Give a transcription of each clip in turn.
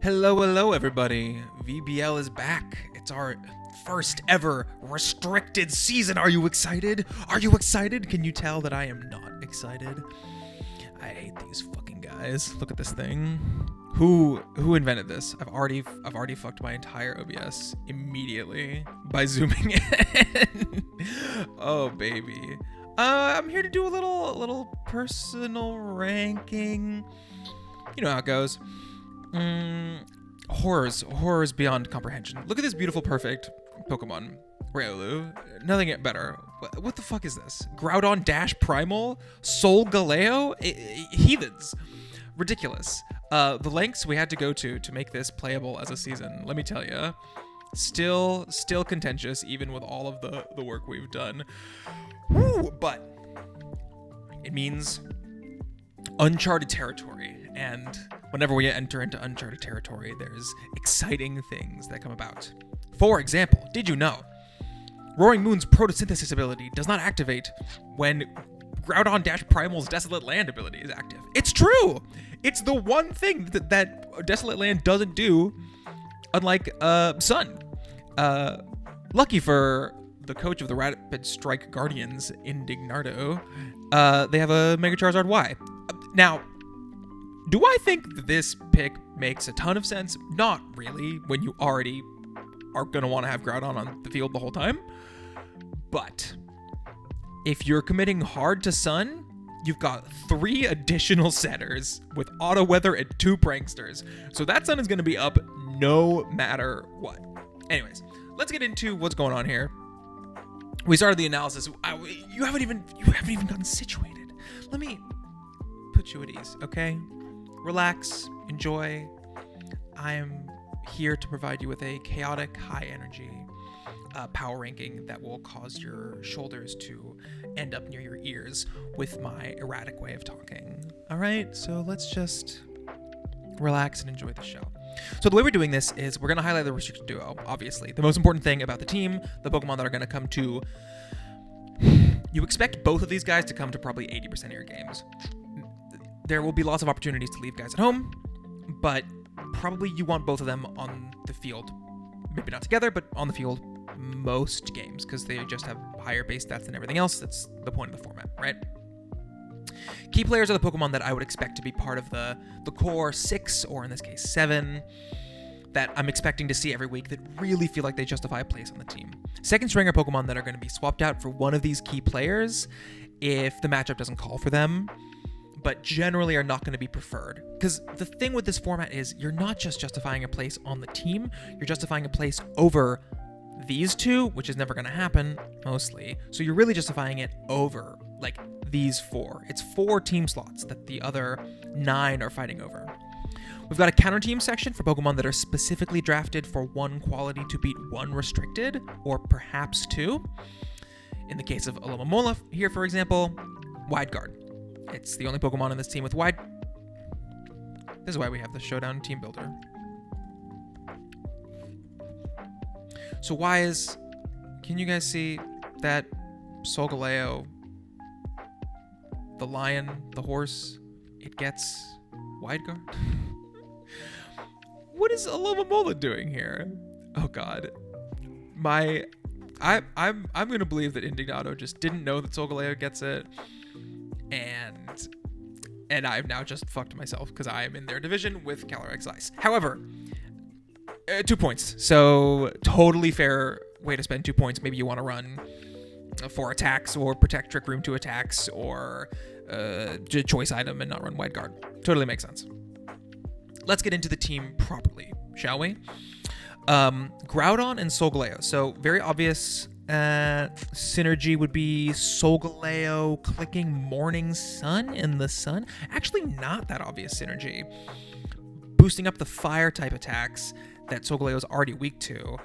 Hello, everybody. VBL is back. It's our first ever restricted season. Are you excited? Are you excited? Can you tell that I am not excited? I hate these fucking guys. Look at this thing. Who invented this? I've already fucked my entire OBS immediately by zooming in. Oh baby. I'm here to do a little personal ranking. You know how it goes. Horrors beyond comprehension. Look at this beautiful, perfect Pokemon. Riolu. Nothing get better. What the fuck is this? Groudon Dash Primal? Solgaleo? Heathens. Ridiculous. The lengths we had to go to make this playable as a season, let me tell you, still contentious, even with all of the work we've done. Woo! But it means uncharted territory. And whenever we enter into uncharted territory, there's exciting things that come about. For example, did you know Roaring Moon's photosynthesis ability does not activate when Groudon Dash Primal's Desolate Land ability is active? It's true! It's the one thing that Desolate Land doesn't do, unlike Sun. Lucky for the coach of the Rapid Strike Guardians, Indignardo, they have a Mega Charizard Y. Now, do I think that this pick makes a ton of sense? Not really, when you already are going to want to have Groudon on the field the whole time. But if you're committing hard to Sun, you've got 3 additional setters with Auto Weather and 2 Pranksters. So that Sun is going to be up no matter what. Anyways, let's get into what's going on here. We started the analysis. You haven't even gotten situated. Let me put you at ease, okay? Relax, enjoy. I am here to provide you with a chaotic, high energy power ranking that will cause your shoulders to end up near your ears with my erratic way of talking. All right, so let's just relax and enjoy the show. So the way we're doing this is we're going to highlight the restricted duo, obviously. The most important thing about the team, the Pokemon that are going to come to... You expect both of these guys to come to probably 80% of your games. There will be lots of opportunities to leave guys at home, but probably you want both of them on the field. Maybe not together, but on the field most games, because they just have higher base stats than everything else. That's the point of the format, right? Key players are the Pokemon that I would expect to be part of the core 6, or in this case 7, that I'm expecting to see every week that really feel like they justify a place on the team. Second string are Pokemon that are going to be swapped out for one of these key players if the matchup doesn't call for them, but generally are not going to be preferred. Because the thing with this format is you're not just justifying a place on the team, you're justifying a place over these 2, which is never going to happen, mostly. So you're really justifying it over, like, these 4. It's 4 team slots that the other 9 are fighting over. We've got a counter team section for Pokemon that are specifically drafted for one quality to beat one restricted, or perhaps 2. In the case of Alomomola here, for example, Wide Guard. It's the only Pokemon in this team with wide... This is why we have the Showdown Team Builder. So why is... Can you guys see that Solgaleo, the lion, the horse, it gets Wide Guard? What is Alomomola doing here? Oh god. I'm gonna believe that Indignado just didn't know that Solgaleo gets it. And I've now just fucked myself because I am in their division with Calyrex Ice. However, 2 points. So totally fair way to spend 2 points. Maybe you want to run 4 attacks or protect Trick Room 2 attacks or choice item and not run Wide Guard. Totally makes sense. Let's get into the team properly, shall we? Groudon and Solgaleo. So very obvious synergy would be Solgaleo clicking Morning Sun in the sun. Actually, not that obvious synergy. Boosting up the fire type attacks that Solgaleo is already weak to.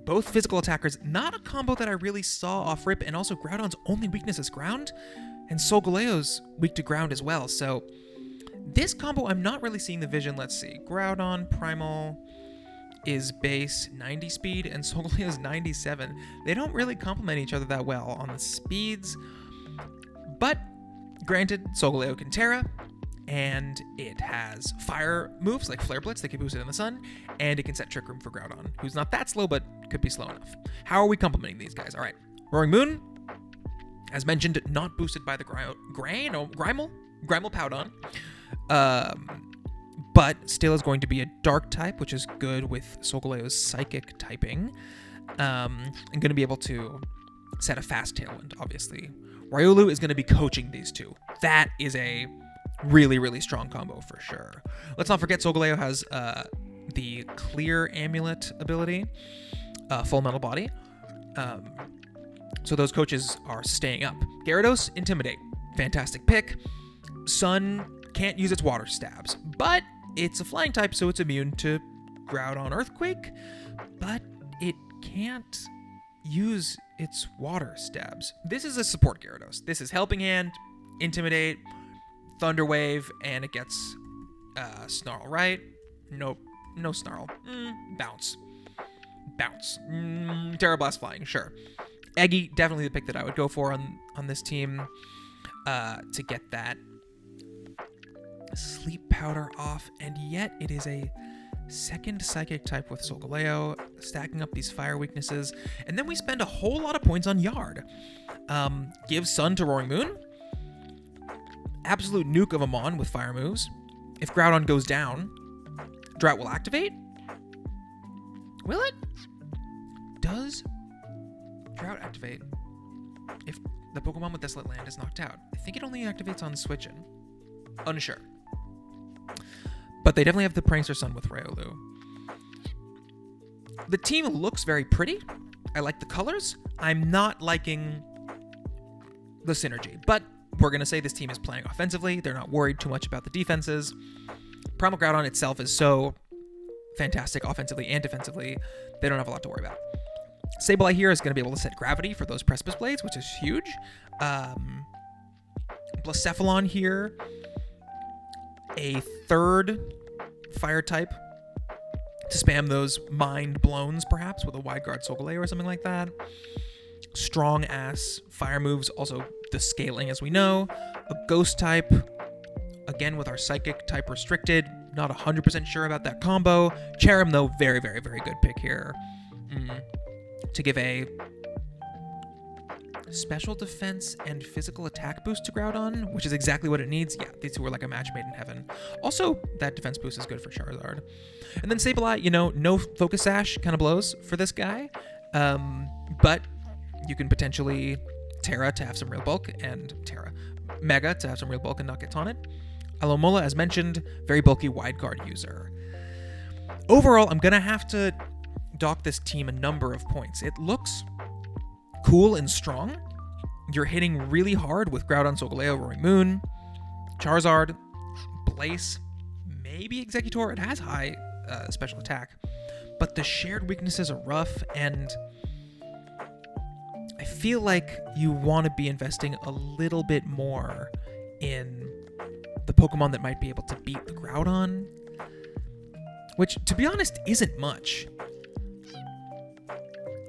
Both physical attackers, not a combo that I really saw off rip, and also Groudon's only weakness is ground, and Solgaleo's weak to ground as well. So this combo, I'm not really seeing the vision. Let's see. Groudon Primal is base 90 speed and Solgaleo is 97. They don't really complement each other that well on the speeds, but granted, Solgaleo can Terra, and it has fire moves like Flare Blitz that can boost it in the sun, and it can set Trick Room for Groudon, who's not that slow but could be slow enough. How are we complementing these guys? All right, Roaring Moon, as mentioned, not boosted by the Grimal Powdon, but still is going to be a Dark type, which is good with Solgaleo's Psychic typing, and going to be able to set a fast Tailwind, obviously. Riolu is going to be coaching these two. That is a really, really strong combo for sure. Let's not forget Solgaleo has the Clear Amulet ability, Full Metal Body. So those coaches are staying up. Gyarados, Intimidate. Fantastic pick. Sun can't use its water stabs, but it's a flying type, so it's immune to Groudon Earthquake, but it can't use its water stabs. This is a support Gyarados. This is Helping Hand, Intimidate, Thunder Wave, and it gets Snarl, right? Nope, no Snarl. Bounce. Terra Blast Flying, sure. Eggy, definitely the pick that I would go for on this team to get that Sleep Powder off, and yet it is a second Psychic type with Solgaleo, stacking up these fire weaknesses, and then we spend a whole lot of points on Yard. Give Sun to Roaring Moon. Absolute nuke of a Mon with fire moves. If Groudon goes down, Drought will activate. Will it? Does Drought activate if the Pokemon with Desolate Land is knocked out? I think it only activates on switching. Unsure. But they definitely have the Prankster Sun with Riolu. The team looks very pretty. I like the colors. I'm not liking the synergy, but we're going to say this team is playing offensively. They're not worried too much about the defenses. Primal Groudon itself is so fantastic offensively and defensively. They don't have a lot to worry about. Sableye here is going to be able to set Gravity for those Precipice Blades, which is huge. Blacephalon here, a third fire type to spam those Mind Blowns, perhaps, with a Wide Guard Solgaleo or something like that. Strong ass fire moves, also the scaling, as we know. A Ghost type, again with our Psychic type restricted. Not 100% sure about that combo. Cherrim, though, very, very, very good pick here. To give a special defense and physical attack boost to Groudon, which is exactly what it needs. Yeah, these two were like a match made in heaven. Also, that defense boost is good for Charizard. And then Sableye, no Focus Sash kind of blows for this guy. But you can potentially Terra to have some real bulk, and Mega to have some real bulk and not get taunted. Alomola, as mentioned, very bulky Wide Guard user. Overall, I'm going to have to dock this team a number of points. It looks cool and strong. You're hitting really hard with Groudon, Solgaleo, Roaring Moon, Charizard, Blaze, maybe Executor. It has high special attack, but the shared weaknesses are rough, and I feel like you want to be investing a little bit more in the Pokemon that might be able to beat the Groudon, which, to be honest, isn't much.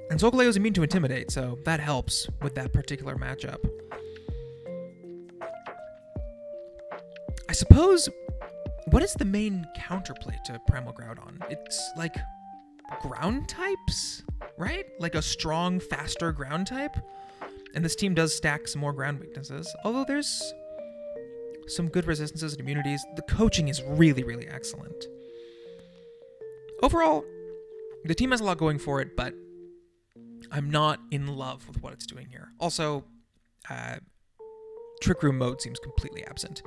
And Solgaleo is immune to Intimidate, so that helps with that particular matchup. I suppose, what is the main counterplay to Primal Groudon? It's like ground types, right? Like a strong, faster ground type. And this team does stack some more ground weaknesses, although there's some good resistances and immunities. The coaching is really, really excellent. Overall, the team has a lot going for it, but I'm not in love with what it's doing here. Also, Trick Room mode seems completely absent.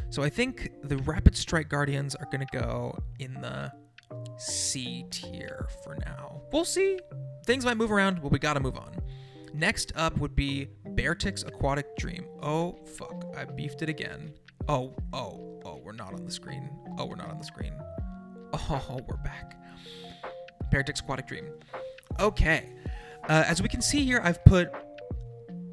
So I think the Rapid Strike Guardians are going to go in the C tier for now. We'll see. Things might move around, but we got to move on. Next up would be Beartic's Aquatic Dream. Oh, fuck. I beefed it again. Oh, we're not on the screen. Oh, we're back. Beartic's Aquatic Dream. Okay. As we can see here, I've put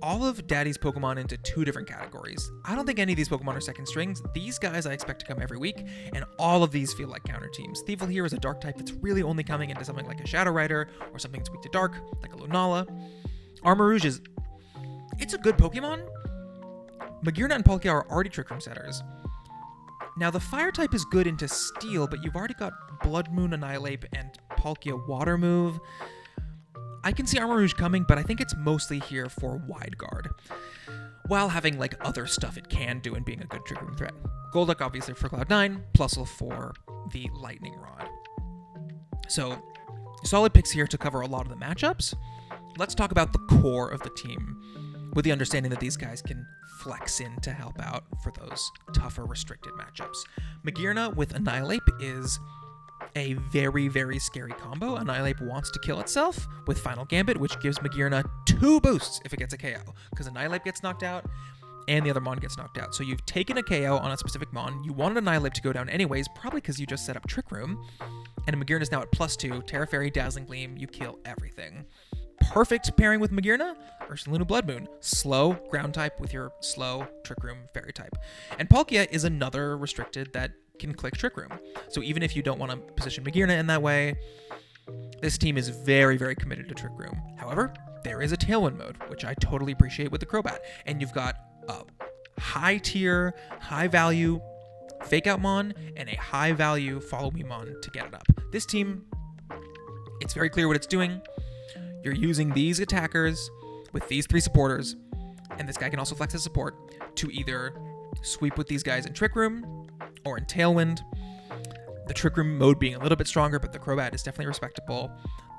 all of Daddy's Pokemon into two different categories. I don't think any of these Pokemon are second strings. These guys I expect to come every week, and all of these feel like counter teams. Thievul here is a dark type that's really only coming into something like a Shadow Rider, or something that's weak to dark, like a Lunala. Armarouge it's a good Pokemon. Magearna and Palkia are already Trick Room setters. Now, the fire type is good into steel, but you've already got Blood Moon, Annihilate, and Palkia Water move. I can see Armor Rouge coming, but I think it's mostly here for Wide Guard, while having like other stuff it can do and being a good Trick Room threat. Golduck obviously for Cloud9, Plusle for the Lightning Rod. So, solid picks here to cover a lot of the matchups. Let's talk about the core of the team, with the understanding that these guys can flex in to help out for those tougher restricted matchups. Magearna with Annihilate is a very, very scary combo. Annihilate wants to kill itself with Final Gambit, which gives Magearna 2 boosts if it gets a KO, because Annihilate gets knocked out and the other Mon gets knocked out. So you've taken a KO on a specific Mon. You wanted Annihilate to go down anyways, probably because you just set up Trick Room, and Magearna is now at +2. Terra Fairy, Dazzling Gleam, you kill everything. Perfect pairing with Magearna, Ursaluna Blood Moon. Slow ground type with your slow Trick Room Fairy type. And Palkia is another restricted that can click Trick Room. So even if you don't want to position Magearna in that way, this team is very, very committed to Trick Room. However, there is a Tailwind mode, which I totally appreciate with the Crobat. And you've got a high tier, high value Fake Out Mon and a high value Follow Me Mon to get it up. This team, it's very clear what it's doing. You're using these attackers with these 3 supporters, and this guy can also flex his support to either sweep with these guys in Trick Room or in Tailwind. The Trick Room mode being a little bit stronger, but the Crobat is definitely respectable.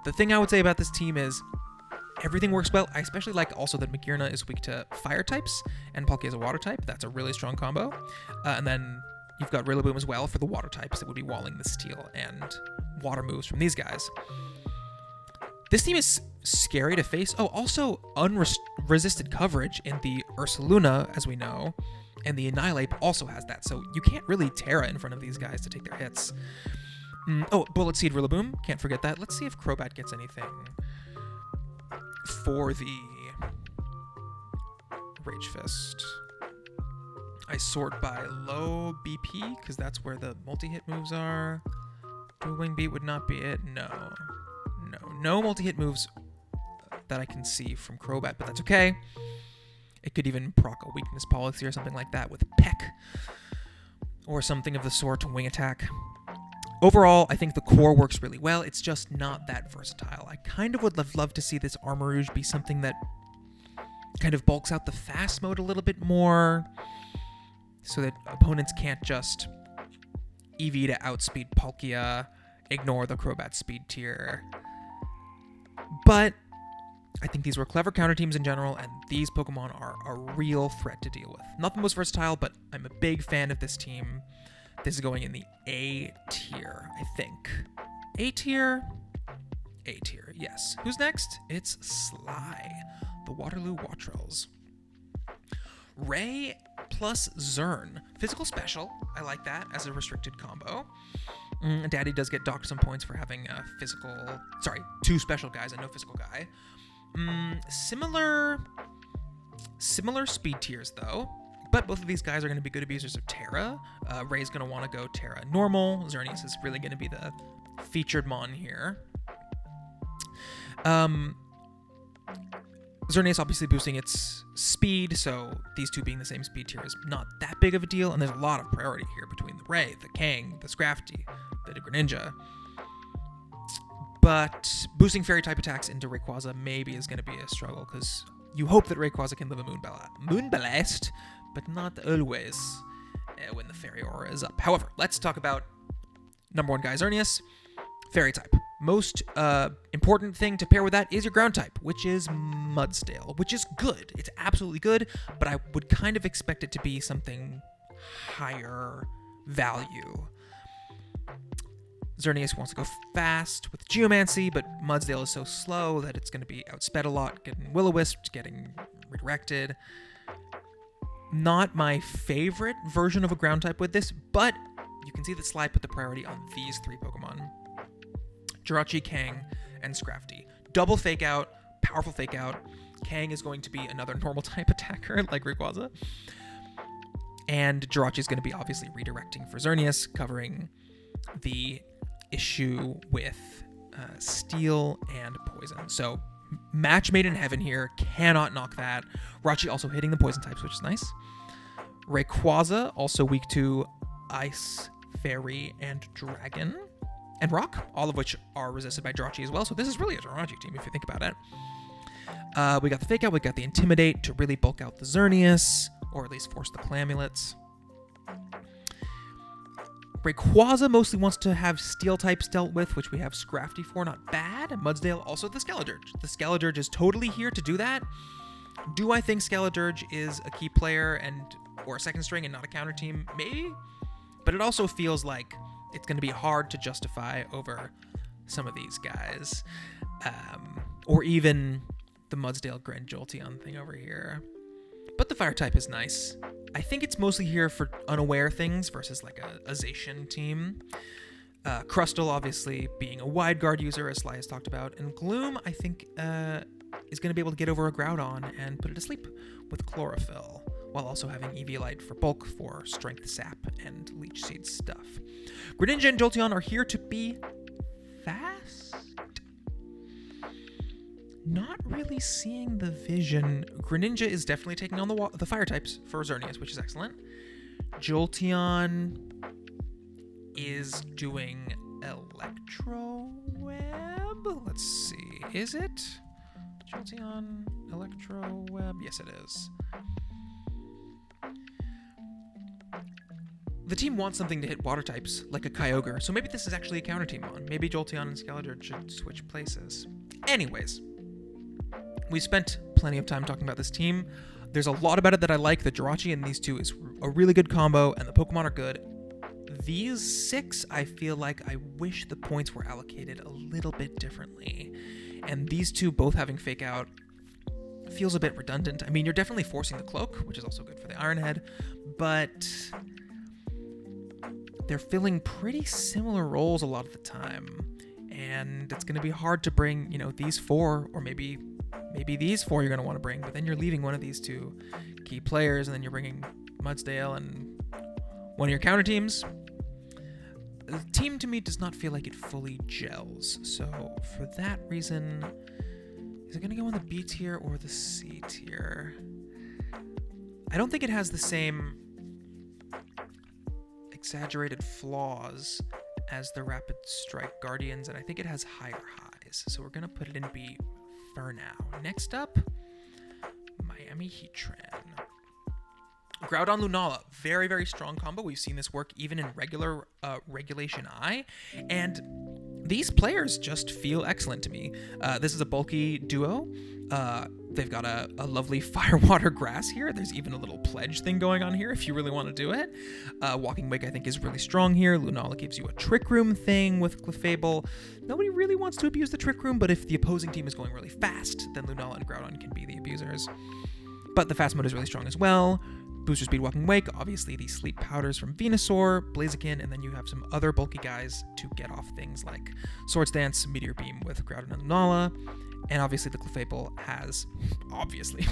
The thing I would say about this team is everything works well. I especially like also that Magearna is weak to fire types, and Palkia is a water type. That's a really strong combo. And then you've got Rillaboom as well for the water types that would be walling the steel and water moves from these guys. This team is scary to face. Oh, also unresisted coverage in the Ursaluna, as we know, and the Annihilate also has that, so you can't really Terra in front of these guys to take their hits. Oh, Bullet Seed Rillaboom, can't forget that. Let's see if Crobat gets anything for the Rage Fist. I sort by low BP, because that's where the multi-hit moves are. Dual Wing Beat would not be it, no multi-hit moves that I can see from Crobat, but that's okay. It could even proc a weakness policy or something like that with Peck, or something of the sort, Wing Attack. Overall, I think the core works really well. It's just not that versatile. I kind of would love to see this Armor Rouge be something that kind of bulks out the fast mode a little bit more, so that opponents can't just EV to outspeed Palkia, ignore the Crobat speed tier. But I think these were clever counter teams in general, and these Pokemon are a real threat to deal with. Not the most versatile, but I'm a big fan of this team. This is going in the A tier, I think. A tier? A tier, yes. Who's next? It's Sly, the Waterloo Wattrels. Ray plus Zern. Physical special, I like that as a restricted combo. Daddy does get docked some points for having a two special guys and no physical guy. Similar speed tiers though, but both of these guys are going to be good abusers of Terra. Ray's going to want to go Terra normal. Xerneas is really going to be the featured Mon here. Xerneas obviously boosting its speed, so these two being the same speed tier is not that big of a deal, and there's a lot of priority here between the Ray, the Kang, the Scrafty, the Greninja. But boosting fairy-type attacks into Rayquaza maybe is going to be a struggle, because you hope that Rayquaza can live a Moonblast, but not always when the Fairy Aura is up. However, let's talk about number 1 guy, Xerneas. Fairy-type. Most important thing to pair with that is your ground type, which is Mudsdale, which is good. It's absolutely good, but I would kind of expect it to be something higher value. Xerneas wants to go fast with Geomancy, but Mudsdale is so slow that it's going to be outsped a lot, getting Will-O-Wisped, getting redirected. Not my favorite version of a ground type with this, but you can see that Sly put the priority on these 3 Pokemon. Jirachi, Kang, and Scrafty. Double Fake Out, powerful Fake Out. Kang is going to be another normal type attacker like Rayquaza. And Jirachi is going to be obviously redirecting for Xerneas, covering the issue with Steel and Poison. So match made in heaven here. Cannot knock that. Jirachi also hitting the Poison types, which is nice. Rayquaza also weak to Ice, Fairy, and Dragon. And Rock, all of which are resisted by Jirachi as well. So this is really a Jirachi team if you think about it. We got the Fake Out, we got the Intimidate to really bulk out the Xerneas, or at least force the Clamulets. Rayquaza mostly wants to have Steel types dealt with, which we have Scrafty for, not bad. Mudsdale, also the Skeledirge. The Skeledirge is totally here to do that. Do I think Skeledirge is a key player or a second string and not a counter team? Maybe. But it also feels like it's going to be hard to justify over some of these guys. Or even the Mudsdale Grand Jolteon thing over here. But the Fire type is nice. I think it's mostly here for unaware things versus like a Zacian team. Crustle, obviously, being a wide guard user, as Sly has talked about. And Gloom, I think, is going to be able to get over a Groudon and put it to sleep with Chlorophyll, while also having Eviolite for bulk for Strength Sap and Leech Seed stuff. Greninja and Jolteon are here to be fast. Not really seeing the vision. Greninja is definitely taking on the fire types for Xerneas, which is excellent. Jolteon is doing Electro Web. Let's see. Is it? Jolteon Electro Web? Yes, it is. The team wants something to hit water types, like a Kyogre, so maybe this is actually a counter team on. Maybe Jolteon and Skeledirge should switch places. Anyways, we spent plenty of time talking about this team. There's a lot about it that I like. The Jirachi and these two is a really good combo, and the Pokemon are good. These 6, I feel like I wish the points were allocated a little bit differently. And these two both having Fake Out feels a bit redundant. I mean, you're definitely forcing the Cloak, which is also good for the Iron Head, but they're filling pretty similar roles a lot of the time. And it's going to be hard to bring, these 4, or maybe these 4 you're going to want to bring, but then you're leaving one of these 2 key players, and then you're bringing Mudsdale and one of your counter teams. The team to me does not feel like it fully gels. So for that reason, is it going to go in the B tier or the C tier? I don't think it has the same exaggerated flaws as the Rapid Strike Guardians, and I think it has higher highs. So we're going to put it in B for now. Next up, Miami Heatran. Groudon Lunala, very, very strong combo. We've seen this work even in regular Regulation I, and these players just feel excellent to me. This is a bulky duo. They've got a lovely Fire, Water, Grass here. There's even a little pledge thing going on here if you really want to do it. Walking Wake, I think, is really strong here. Lunala gives you a Trick Room thing with Clefable. Nobody really wants to abuse the Trick Room, but if the opposing team is going really fast, then Lunala and Groudon can be the abusers. But the fast mode is really strong as well. Booster Speed, Walking Wake, obviously the Sleep Powders from Venusaur, Blaziken, and then you have some other bulky guys to get off things like Swords Dance, Meteor Beam with Groudon and Lunala, and obviously the Clefable has, obviously,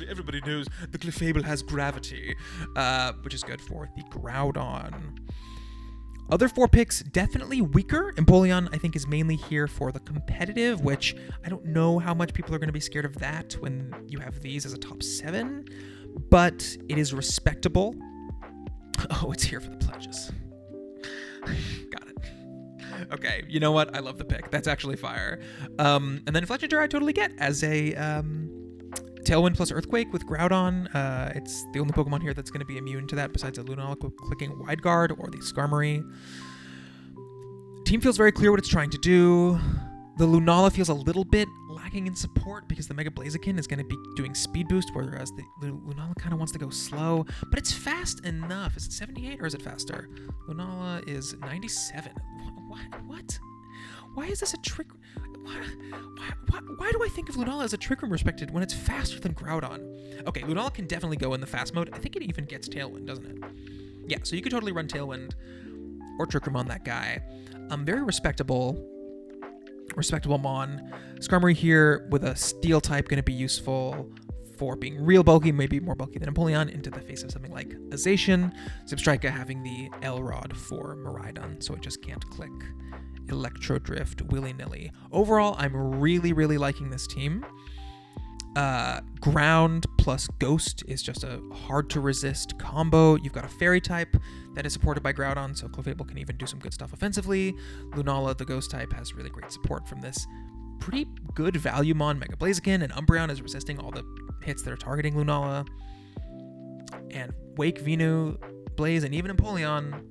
everybody knows the Clefable has gravity, which is good for the Groudon. Other 4 picks, definitely weaker. Empoleon, I think, is mainly here for the competitive, which I don't know how much people are going to be scared of that when you have these as a top 7, but it is respectable. Oh, it's here for the pledges. Got it. Okay, you know what? I love the pick. That's actually fire. And then Fletchinger I totally get as a Tailwind plus Earthquake with Groudon. It's the only Pokemon here that's going to be immune to that besides a Lunala clicking Wide Guard or the Skarmory. Team feels very clear what it's trying to do. The Lunala feels a little bit lacking in support because the Mega Blaziken is going to be doing Speed Boost, whereas the Lunala kind of wants to go slow, but it's fast enough. Is it 78 or is it faster? Lunala is 97. What? Why is this a trick? Why do I think of Lunala as a Trick Room respected when it's faster than Groudon? Okay, Lunala can definitely go in the fast mode. I think it even gets Tailwind, doesn't it? Yeah, so you could totally run Tailwind or Trick Room on that guy. Very respectable Mon. Skarmory here with a Steel type going to be useful for being real bulky, maybe more bulky than Empoleon, into the face of something like a Zacian. Zipstrika having the L-Rod for Miraidon, so it just can't click Electro Drift willy-nilly. Overall, I'm really, really liking this team. Ground plus Ghost is just a hard-to-resist combo. You've got a Fairy type that is supported by Groudon, so Clefable can even do some good stuff offensively. Lunala, the Ghost type, has really great support from this pretty good Valuemon Mega Blaziken, and Umbreon is resisting all the hits that are targeting Lunala. And Wake, Venu, Blaze, and even Empoleon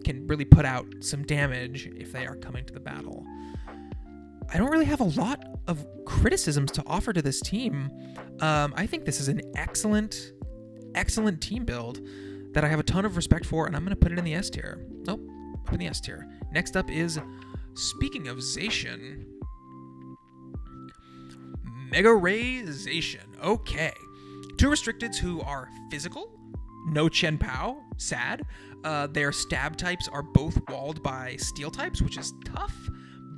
can really put out some damage if they are coming to the battle. I don't really have a lot of criticisms to offer to this team. I think this is an excellent team build that I have a ton of respect for, and I'm going to put it in the S tier. Nope, up in the S tier. Next up is, speaking of Zacian, Mega Ray Zacian. Okay. 2 restricteds who are physical. No Chen Pao. Sad. Their stab types are both walled by steel types, which is tough.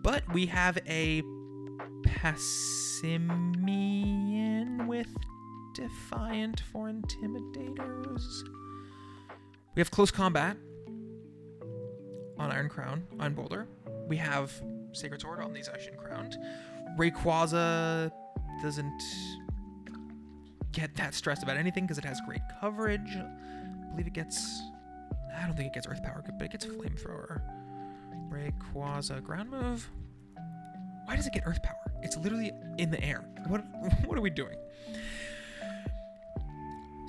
But we have a Passimian with Defiant for Intimidators. We have Close Combat on Iron Crown, on Boulder. We have Sacred Sword on the Zacian Crown. Rayquaza doesn't get that stressed about anything because it has great coverage. I believe it gets... I don't think it gets Earth Power, but it gets Flamethrower. Rayquaza ground move. Why does it get Earth Power? It's literally in the air. What are we doing?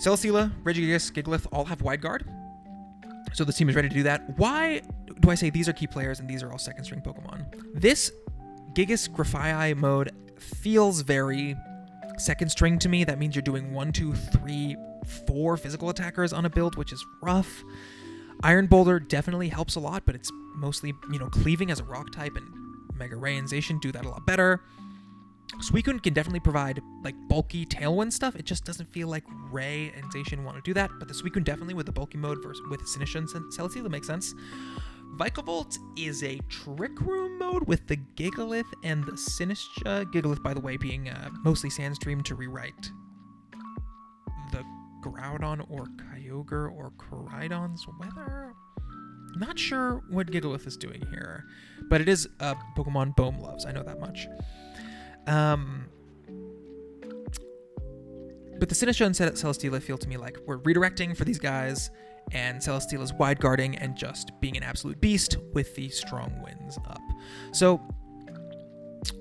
Celesteela, Regigigas, Gigalith all have Wide Guard, so the team is ready to do that. Why do I say these are key players and these are all second string Pokemon? This Gigas Grafaiai mode feels very second string to me. That means you're doing 1, 2, 3, 4 physical attackers on a build, which is rough. Iron Boulder definitely helps a lot, but it's mostly, cleaving as a rock type, and Mega Ray and Zacian do that a lot better. Suicune can definitely provide bulky Tailwind stuff. It just doesn't feel like Ray and Zacian want to do that, but the Suicune definitely with the bulky mode versus with Sinistcha and Celesteela makes sense. Vikavolt is a Trick Room mode with the Gigalith and the Sinistcha. Gigalith, by the way, being mostly Sandstream to rewrite the Groudon or Kyogre or Koraidon's weather. Not sure what Gigalith is doing here, but it is a Pokemon Bohm loves. I know that much. But the Sinistcha and Celesteela feel to me like we're redirecting for these guys, and Celesteela's wide guarding and just being an absolute beast with the strong winds up. So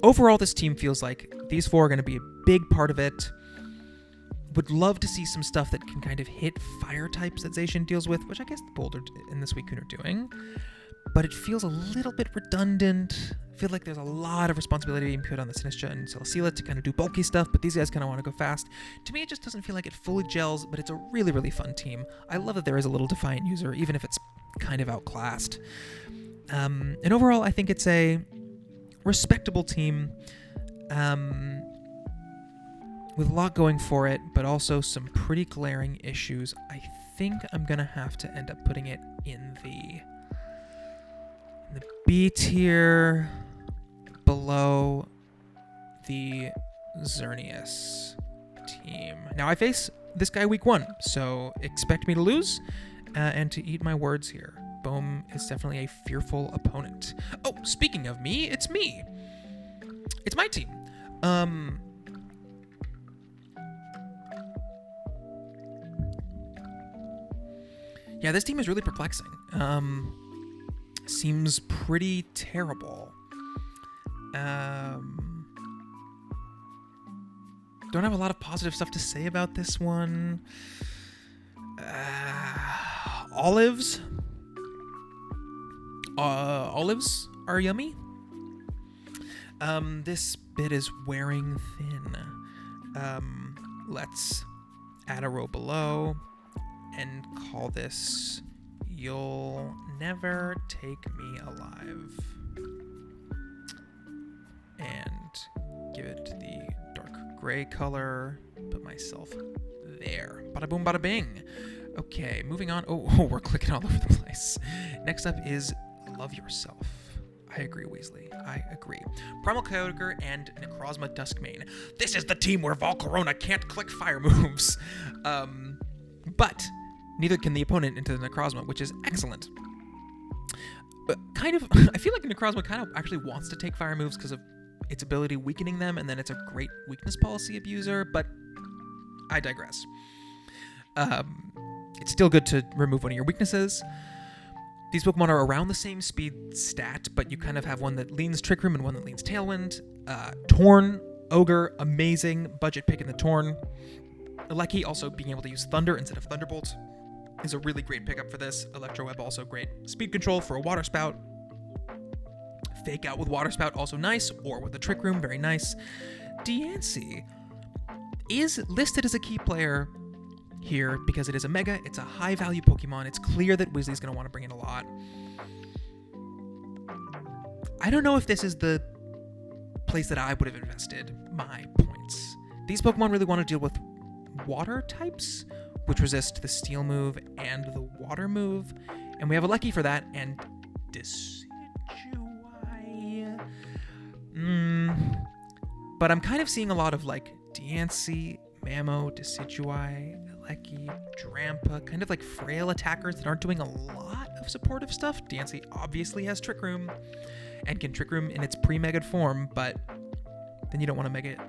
overall, this team feels like these 4 are going to be a big part of it. Would love to see some stuff that can kind of hit fire types that Zacian deals with, which I guess the Boulder and the Suicune are doing. But it feels a little bit redundant. I feel like there's a lot of responsibility being put on the Sinistcha and Celesteela to kind of do bulky stuff, but these guys kind of want to go fast. To me, it just doesn't feel like it fully gels, but it's a really, really fun team. I love that there is a little Defiant user, even if it's kind of outclassed. And overall, I think it's a respectable team. With a lot going for it, but also some pretty glaring issues. I think I'm going to have to end up putting it in the B tier below the Xerneas team. Now, I face this guy week 1, so expect me to lose and to eat my words here. Bohm is definitely a fearful opponent. Oh, speaking of me, it's me. It's my team. Yeah, this team is really perplexing. Seems pretty terrible. Don't have a lot of positive stuff to say about this one. Olives. Olives are yummy. This bit is wearing thin. Let's add a row below and call this You'll Never Take Me Alive. And give it the dark gray color. Put myself there. Bada boom, bada bing. Okay, moving on. Oh, we're clicking all over the place. Next up is Love Yourself. I agree, Weasley. I agree. Primal Kyogre and Necrozma Duskmane. This is the team where Volcarona can't click fire moves. But neither can the opponent into the Necrozma, which is excellent. But I feel like Necrozma kind of actually wants to take fire moves because of its ability weakening them, and then it's a great weakness policy abuser, but I digress. It's still good to remove one of your weaknesses. These Pokemon are around the same speed stat, but you kind of have one that leans Trick Room and one that leans Tailwind. Torn, Ogre, amazing budget pick in the Torn. Lecky also being able to use Thunder instead of Thunderbolt is a really great pickup for this. Electro Web also great. Speed control for a Water Spout. Fake Out with Water Spout also nice, or with the Trick Room, very nice. Diancie is listed as a key player here because it is a Mega, it's a high value Pokemon. It's clear that Weasley's going to want to bring in a lot. I don't know if this is the place that I would have invested my points. These Pokemon really want to deal with water types, which resist the Steel move and the Water move. And we have a Lecky for that, and Decidueye. But I'm kind of seeing a lot of like Diancie, Mamo, Decidueye, Lecky, Drampa, kind of like frail attackers that aren't doing a lot of supportive stuff. Diancie obviously has Trick Room and can Trick Room in its pre-Mega'd form, but then you don't want to Mega it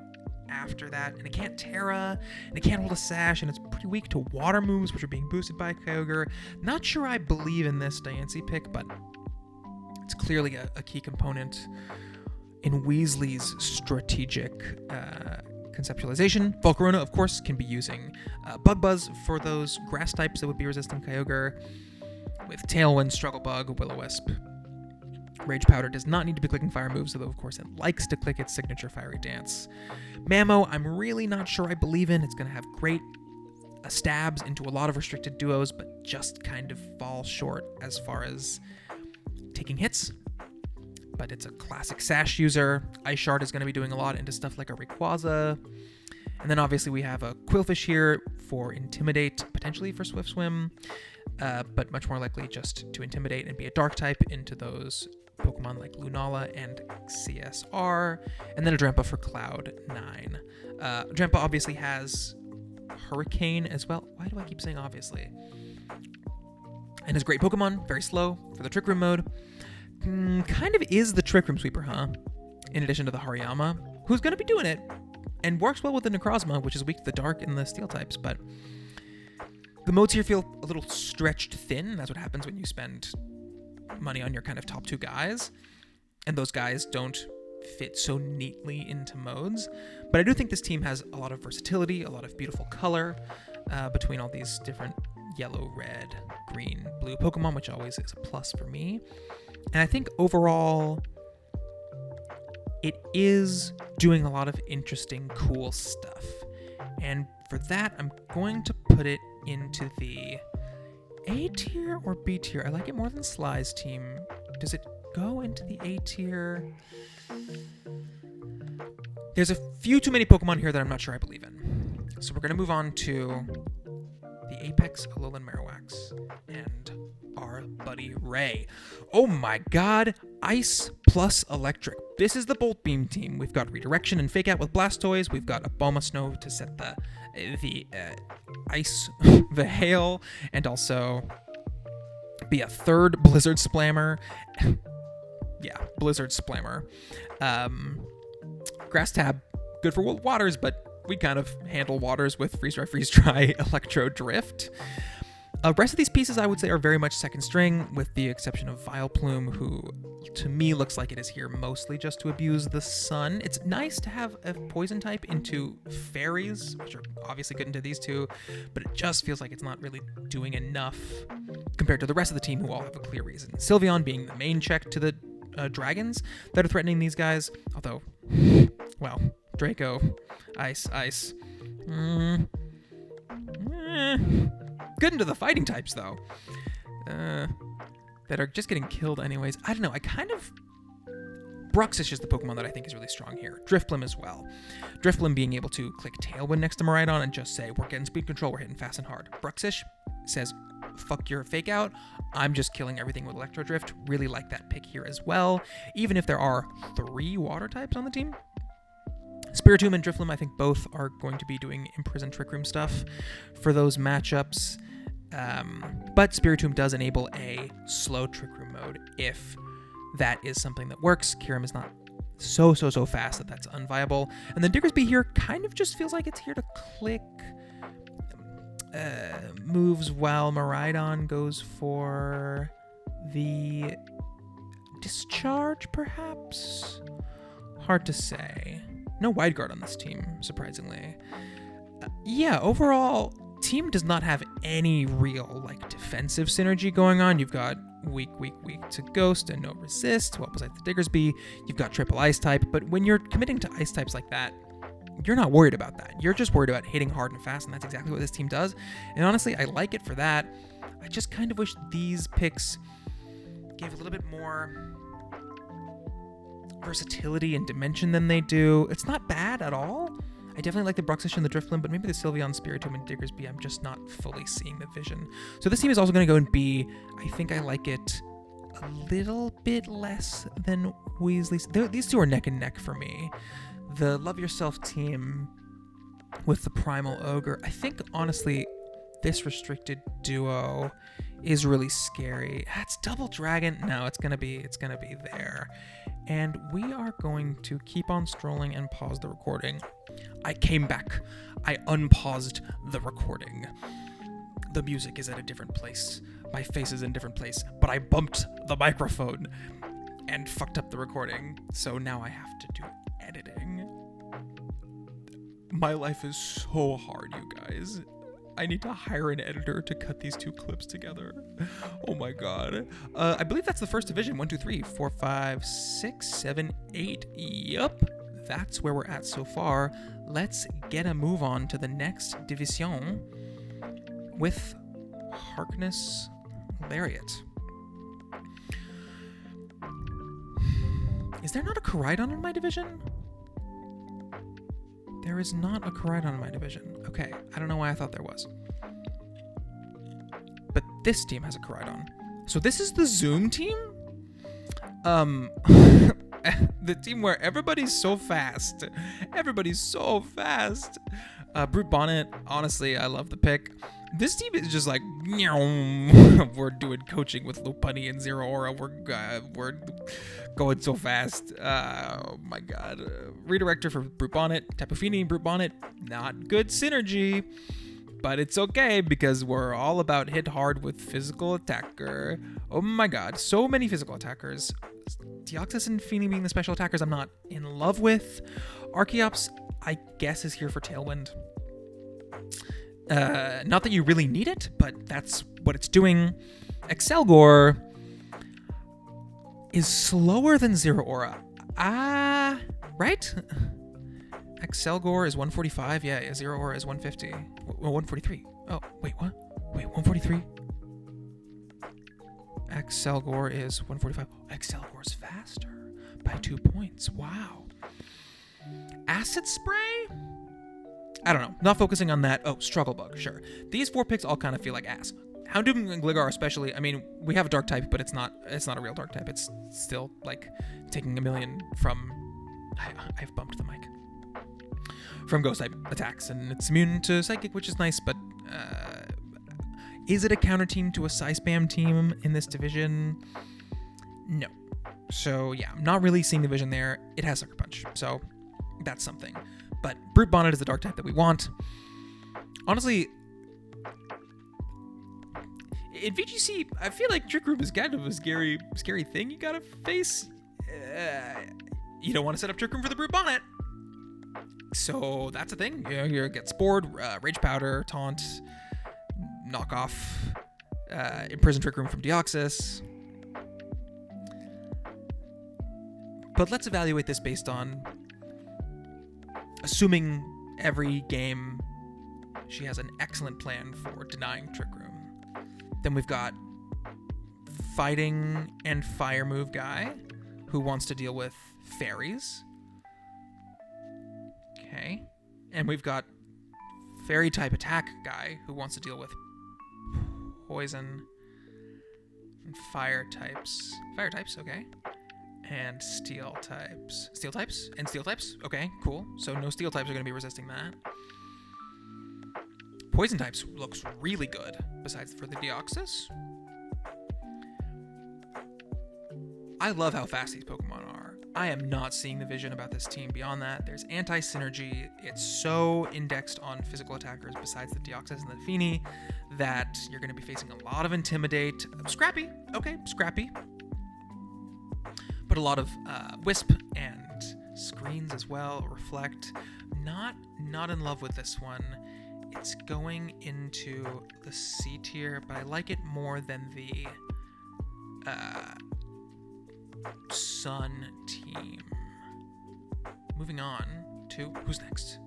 after that. And it can't Terra, and it can't hold a Sash, and it's pretty weak to Water moves, which are being boosted by Kyogre. Not sure I believe in this Diancie pick, but it's clearly a key component in Weasley's strategic conceptualization. Volcarona, of course, can be using Bug Buzz for those grass types that would be resisting Kyogre. With Tailwind, Struggle Bug, Will-O-Wisp. Rage Powder does not need to be clicking fire moves, although of course it likes to click its signature Fiery Dance. Mamo, I'm really not sure I believe in. It's going to have great stabs into a lot of restricted duos, but just kind of fall short as far as taking hits. But it's a classic Sash user. Ice Shard is going to be doing a lot into stuff like a Rayquaza. And then obviously we have a Quillfish here for Intimidate, potentially for Swift Swim, but much more likely just to Intimidate and be a Dark type into those Pokemon like Lunala and CSR. And then a Drampa for Cloud 9. Drampa obviously has Hurricane as well. Why do I keep saying obviously? And is great Pokemon, very slow for the Trick Room mode. Kind of is the Trick Room sweeper, huh? In addition to the Hariyama, who's going to be doing it and works well with the Necrozma, which is weak to the Dark and the Steel types, but the modes here feel a little stretched thin. That's what happens when you spend money on your kind of top two guys, and those guys don't fit so neatly into modes. But I do think this team has a lot of versatility, a lot of beautiful color between all these different yellow, red, green, blue Pokemon, which always is a plus for me. And I think overall, it is doing a lot of interesting, cool stuff. And for that, I'm going to put it into the A tier or B tier. I like it more than Sly's team. Does it go into the A tier? There's a few too many Pokemon here that I'm not sure I believe in. So we're going to move on to the Apex Alolan Marowaks and our buddy Ray. Oh my god, Ice plus Electric. This is the Bolt Beam team. We've got Redirection and Fake Out with Blastoise. We've got Abomasnow to set the Ice, the Hail, and also be a third Blizzard Splammer. Yeah, Blizzard Splammer. Grass Tab, good for waters, but we kind of handle waters with Freeze Dry, Electro Drift. Rest of these pieces I would say are very much second string, with the exception of Vileplume, who to me looks like it is here mostly just to abuse the sun. It's nice to have a poison type into fairies, which are obviously good into these two, but it just feels like it's not really doing enough compared to the rest of the team, who all have a clear reason. Sylveon being the main check to the dragons that are threatening these guys, although, well, Draco, Ice. Good into the fighting types, though, that are just getting killed anyways. I don't know. Bruxish is the Pokemon that I think is really strong here. Drifblim as well. Drifblim being able to click Tailwind next to Miraidon and just say, we're getting speed control, we're hitting fast and hard. Bruxish says, fuck your Fake Out, I'm just killing everything with Electro Drift. Really like that pick here as well, even if there are 3 water types on the team. Spiritomb and Drifblim, I think both are going to be doing Imprison Trick Room stuff for those matchups. But Spiritomb does enable a slow Trick Room mode if that is something that works. Kyurem is not so fast that that's unviable. And then Diggersby here kind of just feels like it's here to click. Moves while Miraidon goes for the discharge, perhaps? Hard to say. No wide guard on this team, surprisingly. Yeah, overall, team does not have any real like defensive synergy going on. You've got weak to Ghost and no resist. Well, besides the Diggersby, you've got triple ice type. But when you're committing to ice types like that, you're not worried about that. You're just worried about hitting hard and fast, and that's exactly what this team does. And honestly, I like it for that. I just kind of wish these picks gave a little bit more versatility and dimension than they do. It's not bad at all. I definitely like the Bruxish and the Drifblim, but maybe the Sylveon, Spiritomb, and Diggersby, I'm just not fully seeing the vision. So this team is also going to go in B. I think I like it a little bit less than Weasley's. These two are neck and neck for me. The Love Yourself team with the Primal Ogre, I think, honestly, this restricted duo is really scary. It's Double Dragon. No, it's gonna be there. And we are going to keep on strolling and pause the recording. I came back. I unpaused the recording. The music is at a different place. My face is in a different place, but I bumped the microphone and fucked up the recording. So now I have to do editing. My life is so hard, you guys. I need to hire an editor to cut these two clips together. Oh my god. I believe that's the first division. 1, 2, 3, 4, 5, 6, 7, 8. Yup. That's where we're at so far. Let's get a move on to the next division with Harkness Lariat. Is there not a Koraidon in my division? There is not a Koraidon in my division. Okay, I don't know why I thought there was. But this team has a Koraidon. So this is the Zoom team? The team where everybody's so fast. Everybody's so fast. Brute Bonnet, honestly, I love the pick. This team is just like, we're doing coaching with Lopunny and Zero Aura. We're going so fast. Oh my god. Redirector for Brute Bonnet. Tapu Fini, Brute Bonnet. Not good synergy. But it's okay because we're all about hit hard with physical attacker. Oh my god. So many physical attackers. Deoxys and Fini being the special attackers I'm not in love with. Archeops, I guess, is here for Tailwind. Not that you really need it, but that's what it's doing. Excelgor is slower than Zero Aura. Right? Excelgor is 145. Yeah, Zero Aura is 150. Well, 143. Oh, wait, what? Wait, 143? Excelgor is 145. Oh, Excelgor's faster by 2 points. Wow. Acid Spray? I don't know. Not focusing on that. Oh, Struggle Bug, sure. These 4 picks all kind of feel like ass. Houndoom and Gligar especially. I mean, we have a dark type, but it's not a real dark type. It's still like taking a million from... I've bumped the mic. From ghost type attacks, and it's immune to psychic, which is nice, but is it a counter team to a Psy-Spam team in this division? No. So yeah, I'm not really seeing the vision there. It has Sucker Punch, so that's something. But Brute Bonnet is the dark type that we want. Honestly, in VGC, I feel like Trick Room is kind of a scary thing you gotta face. You don't want to set up Trick Room for the Brute Bonnet. So that's a thing. You know, you get Spored, Rage Powder, Taunt, knock off, Imprison Trick Room from Deoxys. But let's evaluate this based on assuming every game she has an excellent plan for denying Trick Room. Then we've got Fighting and Fire Move guy who wants to deal with fairies. Okay. And we've got Fairy type attack guy who wants to deal with poison and fire types. Fire types, okay. And steel types. Steel types? And steel types? Okay, cool. So no steel types are going to be resisting that. Poison types looks really good, besides for the Deoxys. I love how fast these Pokemon are. I am not seeing the vision about this team beyond that. There's anti-synergy. It's so indexed on physical attackers besides the Deoxys and the Fini that you're going to be facing a lot of Intimidate. Scrappy. Okay, Scrappy. But a lot of Wisp and Screens as well. Reflect. Not in love with this one. It's going into the C tier, but I like it more than the Sun team. Moving on to who's next?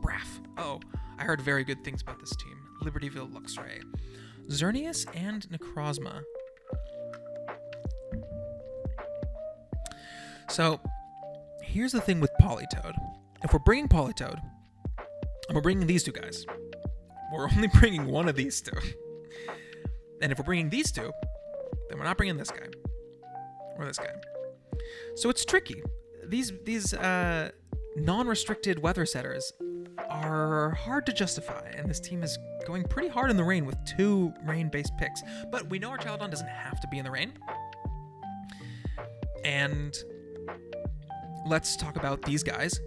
Braff. Oh, I heard very good things about this team. Libertyville Luxray. Xerneas and Necrozma. So, here's the thing with Politoed. If we're bringing Politoed, and we're bringing these two guys, we're only bringing one of these two. And if we're bringing these two, then we're not bringing this guy. Or this guy. So it's tricky. These non-restricted weather setters are hard to justify, and this team is going pretty hard in the rain with 2 rain-based picks. But we know our Chaladon doesn't have to be in the rain. And let's talk about these guys.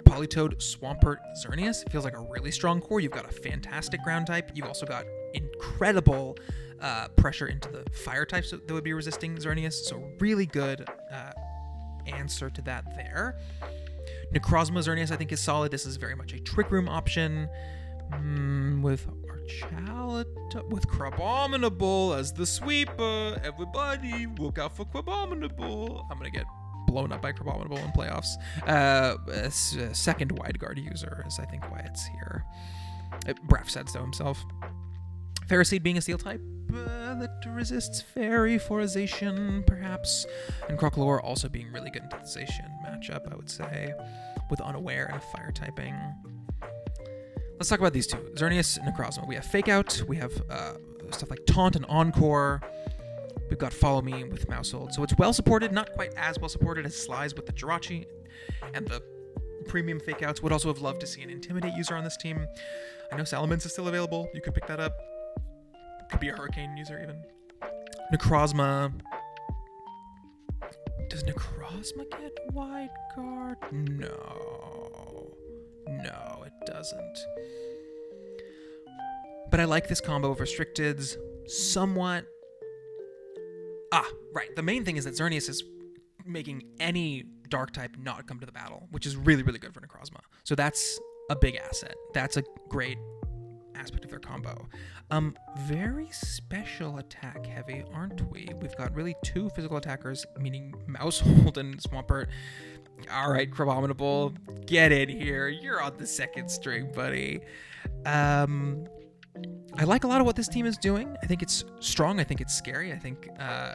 Politoed, Swampert, Xerneas. Feels like a really strong core. You've got a fantastic ground type. You've also got incredible pressure into the fire types that would be resisting Xerneas. So really good answer to that there. Necrozma Xerneas I think is solid. This is very much a Trick Room option. With Archalata, with Crabominable as the sweeper. Everybody look out for Crabominable. I'm going to get blown up by Crabominable in playoffs. Second wide guard user is I think why it's here. Braff said so himself. Ferroseed being a steel type that resists fairy for a Zacian, perhaps. And Crocolore also being really good into the Zacian matchup, I would say, with Unaware and a fire typing. Let's talk about these two. Xerneas and Necrozma. We have Fake Out. We have stuff like Taunt and Encore. We've got Follow Me with Mousehold. So it's well supported, not quite as well supported as Slice with the Jirachi and the premium Fake Outs. Would also have loved to see an Intimidate user on this team. I know Salamence is still available. You could pick that up. Could be a Hurricane user even. Necrozma. Does Necrozma get wide guard? No, it doesn't. But I like this combo of restricteds somewhat. Right. The main thing is that Xerneas is making any dark type not come to the battle, which is really, really good for Necrozma. So that's a big asset. That's a great aspect of their combo. Very special attack heavy, aren't we? We've got really 2 physical attackers, meaning Mousehold and Swampert. All right, Crabominable, get in here. You're on the second string, buddy. I like a lot of what this team is doing. I think it's strong. I think it's scary. I think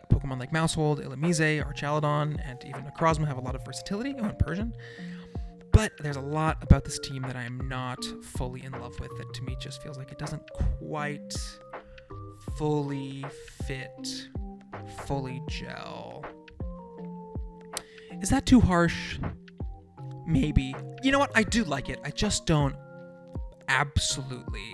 Pokemon like Mousehold, Illumise, Archaludon, and even Necrozma have a lot of versatility. Oh, and Persian. But there's a lot about this team that I am not fully in love with that to me just feels like it doesn't quite fully fit, fully gel. Is that too harsh? Maybe. You know what? I do like it. I just don't absolutely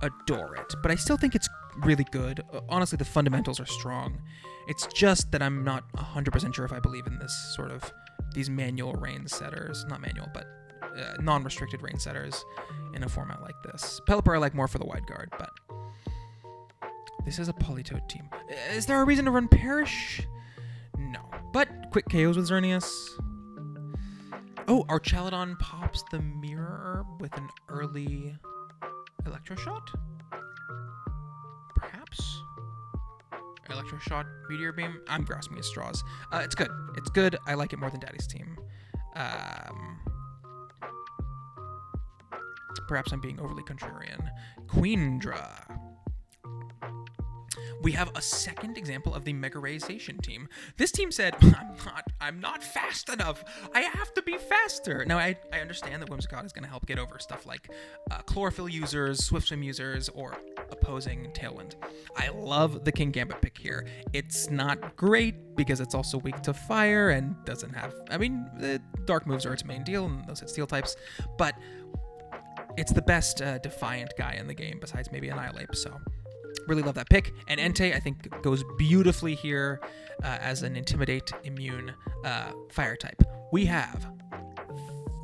adore it. But I still think it's really good. Honestly, the fundamentals are strong. It's just that I'm not 100% sure if I believe in this sort of these manual rain setters, not manual, but non-restricted rain setters in a format like this. Pelipper I like more for the wide guard, but this is a Politoed team. Is there a reason to run Perish? No. But quick KOs with Xerneas. Oh, Archaludon pops the Mirror with an early Electroshot? Perhaps? Electroshot, Meteor Beam. I'm grasping at straws. It's good. It's good. I like it more than Daddy's team. Perhaps I'm being overly contrarian. Queendra. We have a second example of the Mega Rayzation team. This team said, I'm not fast enough. I have to be faster. Now, I understand that Whimsicott is going to help get over stuff like Chlorophyll users, Swift Swim users, or opposing Tailwind. I love the King Gambit pick here. It's not great because it's also weak to fire and doesn't have... the dark moves are its main deal, and those hit steel types, but it's the best Defiant guy in the game besides maybe Annihilate, so Really love that pick. And Entei, I think, goes beautifully here as an Intimidate immune fire type. We have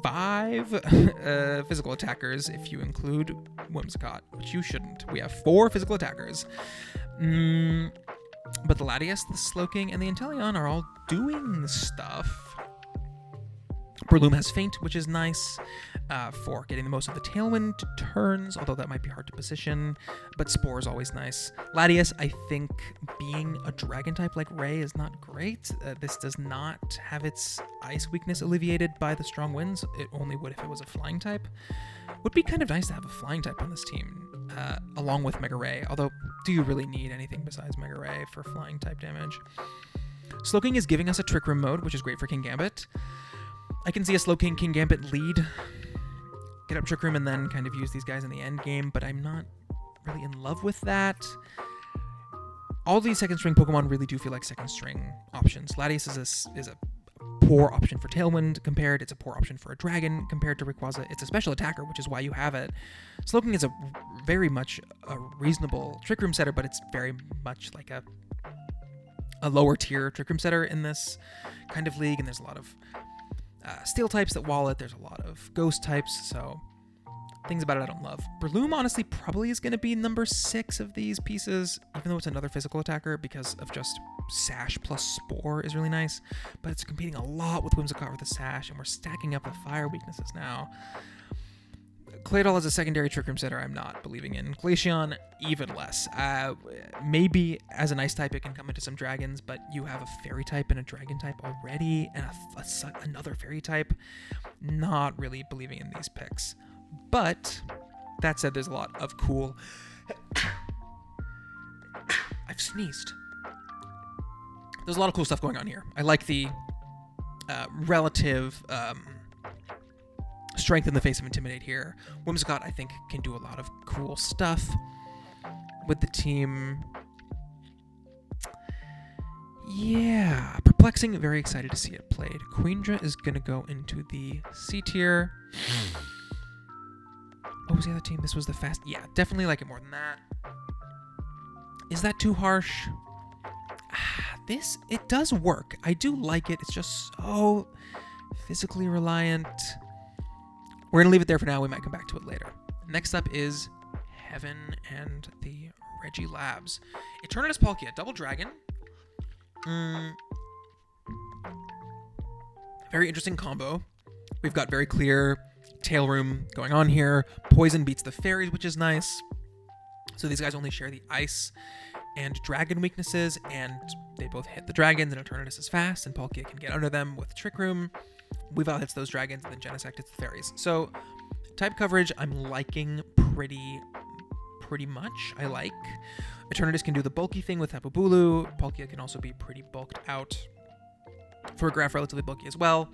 5 physical attackers if you include Whimsicott, which you shouldn't. We have 4 physical attackers. But the Latias, the Slowking, and the Inteleon are all doing stuff. Breloom has Feint, which is nice for getting the most of the Tailwind turns, although that might be hard to position, but Spore is always nice. Latias, I think being a dragon type like Ray is not great. This does not have its ice weakness alleviated by the strong winds. It only would if it was a flying type. Would be kind of nice to have a flying type on this team, along with Mega Ray, although do you really need anything besides Mega Ray for flying type damage? Slowking is giving us a Trick Room mode, which is great for King Gambit. I can see a Slowking King Gambit lead, get up Trick Room, and then kind of use these guys in the end game, but I'm not really in love with that. All these second string Pokemon really do feel like second string options. Latias is a poor option for Tailwind compared. It's a poor option for a Dragon compared to Rayquaza. It's a special attacker, which is why you have it. Slowking is a very much a reasonable Trick Room setter, but it's very much like a lower tier Trick Room setter in this kind of league, and there's a lot of Steel types that wall it. There's a lot of Ghost types, so things about it I don't love. Breloom honestly probably is going to be number 6 of these pieces, even though it's another physical attacker because of just Sash plus Spore is really nice, but it's competing a lot with Whimsicott with the Sash, and we're stacking up the fire weaknesses now. Claydol as a secondary Trick Room setter, I'm not believing in. Glaceon, even less. Maybe as an Ice type, it can come into some Dragons, but you have a Fairy type and a Dragon type already, and another Fairy type. Not really believing in these picks. But, that said, there's a lot of cool... I've sneezed. There's a lot of cool stuff going on here. I like the relative... strength in the face of Intimidate here. Whimsicott, I think, can do a lot of cool stuff with the team. Yeah. Perplexing, very excited to see it played. Queendra is going to go into the C tier. What was the other team? This was the fast... Yeah, definitely like it more than that. Is that too harsh? It does work. I do like it. It's just so physically reliant. We're going to leave it there for now. We might come back to it later. Next up is Heaven and the Regilabs. Eternatus Palkia, Double Dragon. Very interesting combo. We've got very clear Tail Room going on here. Poison beats the Fairies, which is nice. So these guys only share the Ice and Dragon weaknesses, and they both hit the Dragons, and Eternatus is fast, and Palkia can get under them with Trick Room. Weavile hits those Dragons, and then Genesect hits the Fairies. So, type coverage, I'm liking pretty much. I like. Eternatus can do the bulky thing with Tapu Bulu. Palkia can also be pretty bulked out. Farigiraf relatively bulky as well.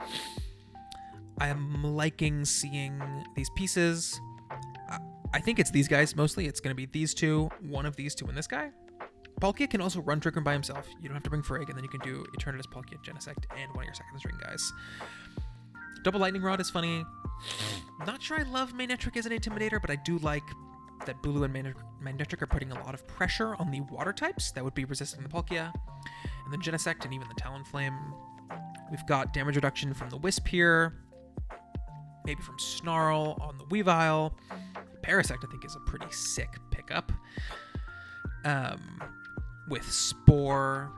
I am liking seeing these pieces. I think it's these guys mostly. It's going to be these two, one of these two, and this guy. Palkia can also run Trick Room by himself. You don't have to bring Frigg, and then you can do Eternatus, Palkia, Genesect, and one of your second string guys. Double Lightning Rod is funny. Not sure I love Manectric as an Intimidator, but I do like that Bulu and Manectric are putting a lot of pressure on the water types that would be resistant to Palkia. And then Genesect and even the Talonflame. We've got damage reduction from the Wisp here. Maybe from Snarl on the Weavile. Parasect, I think, is a pretty sick pickup. With Spore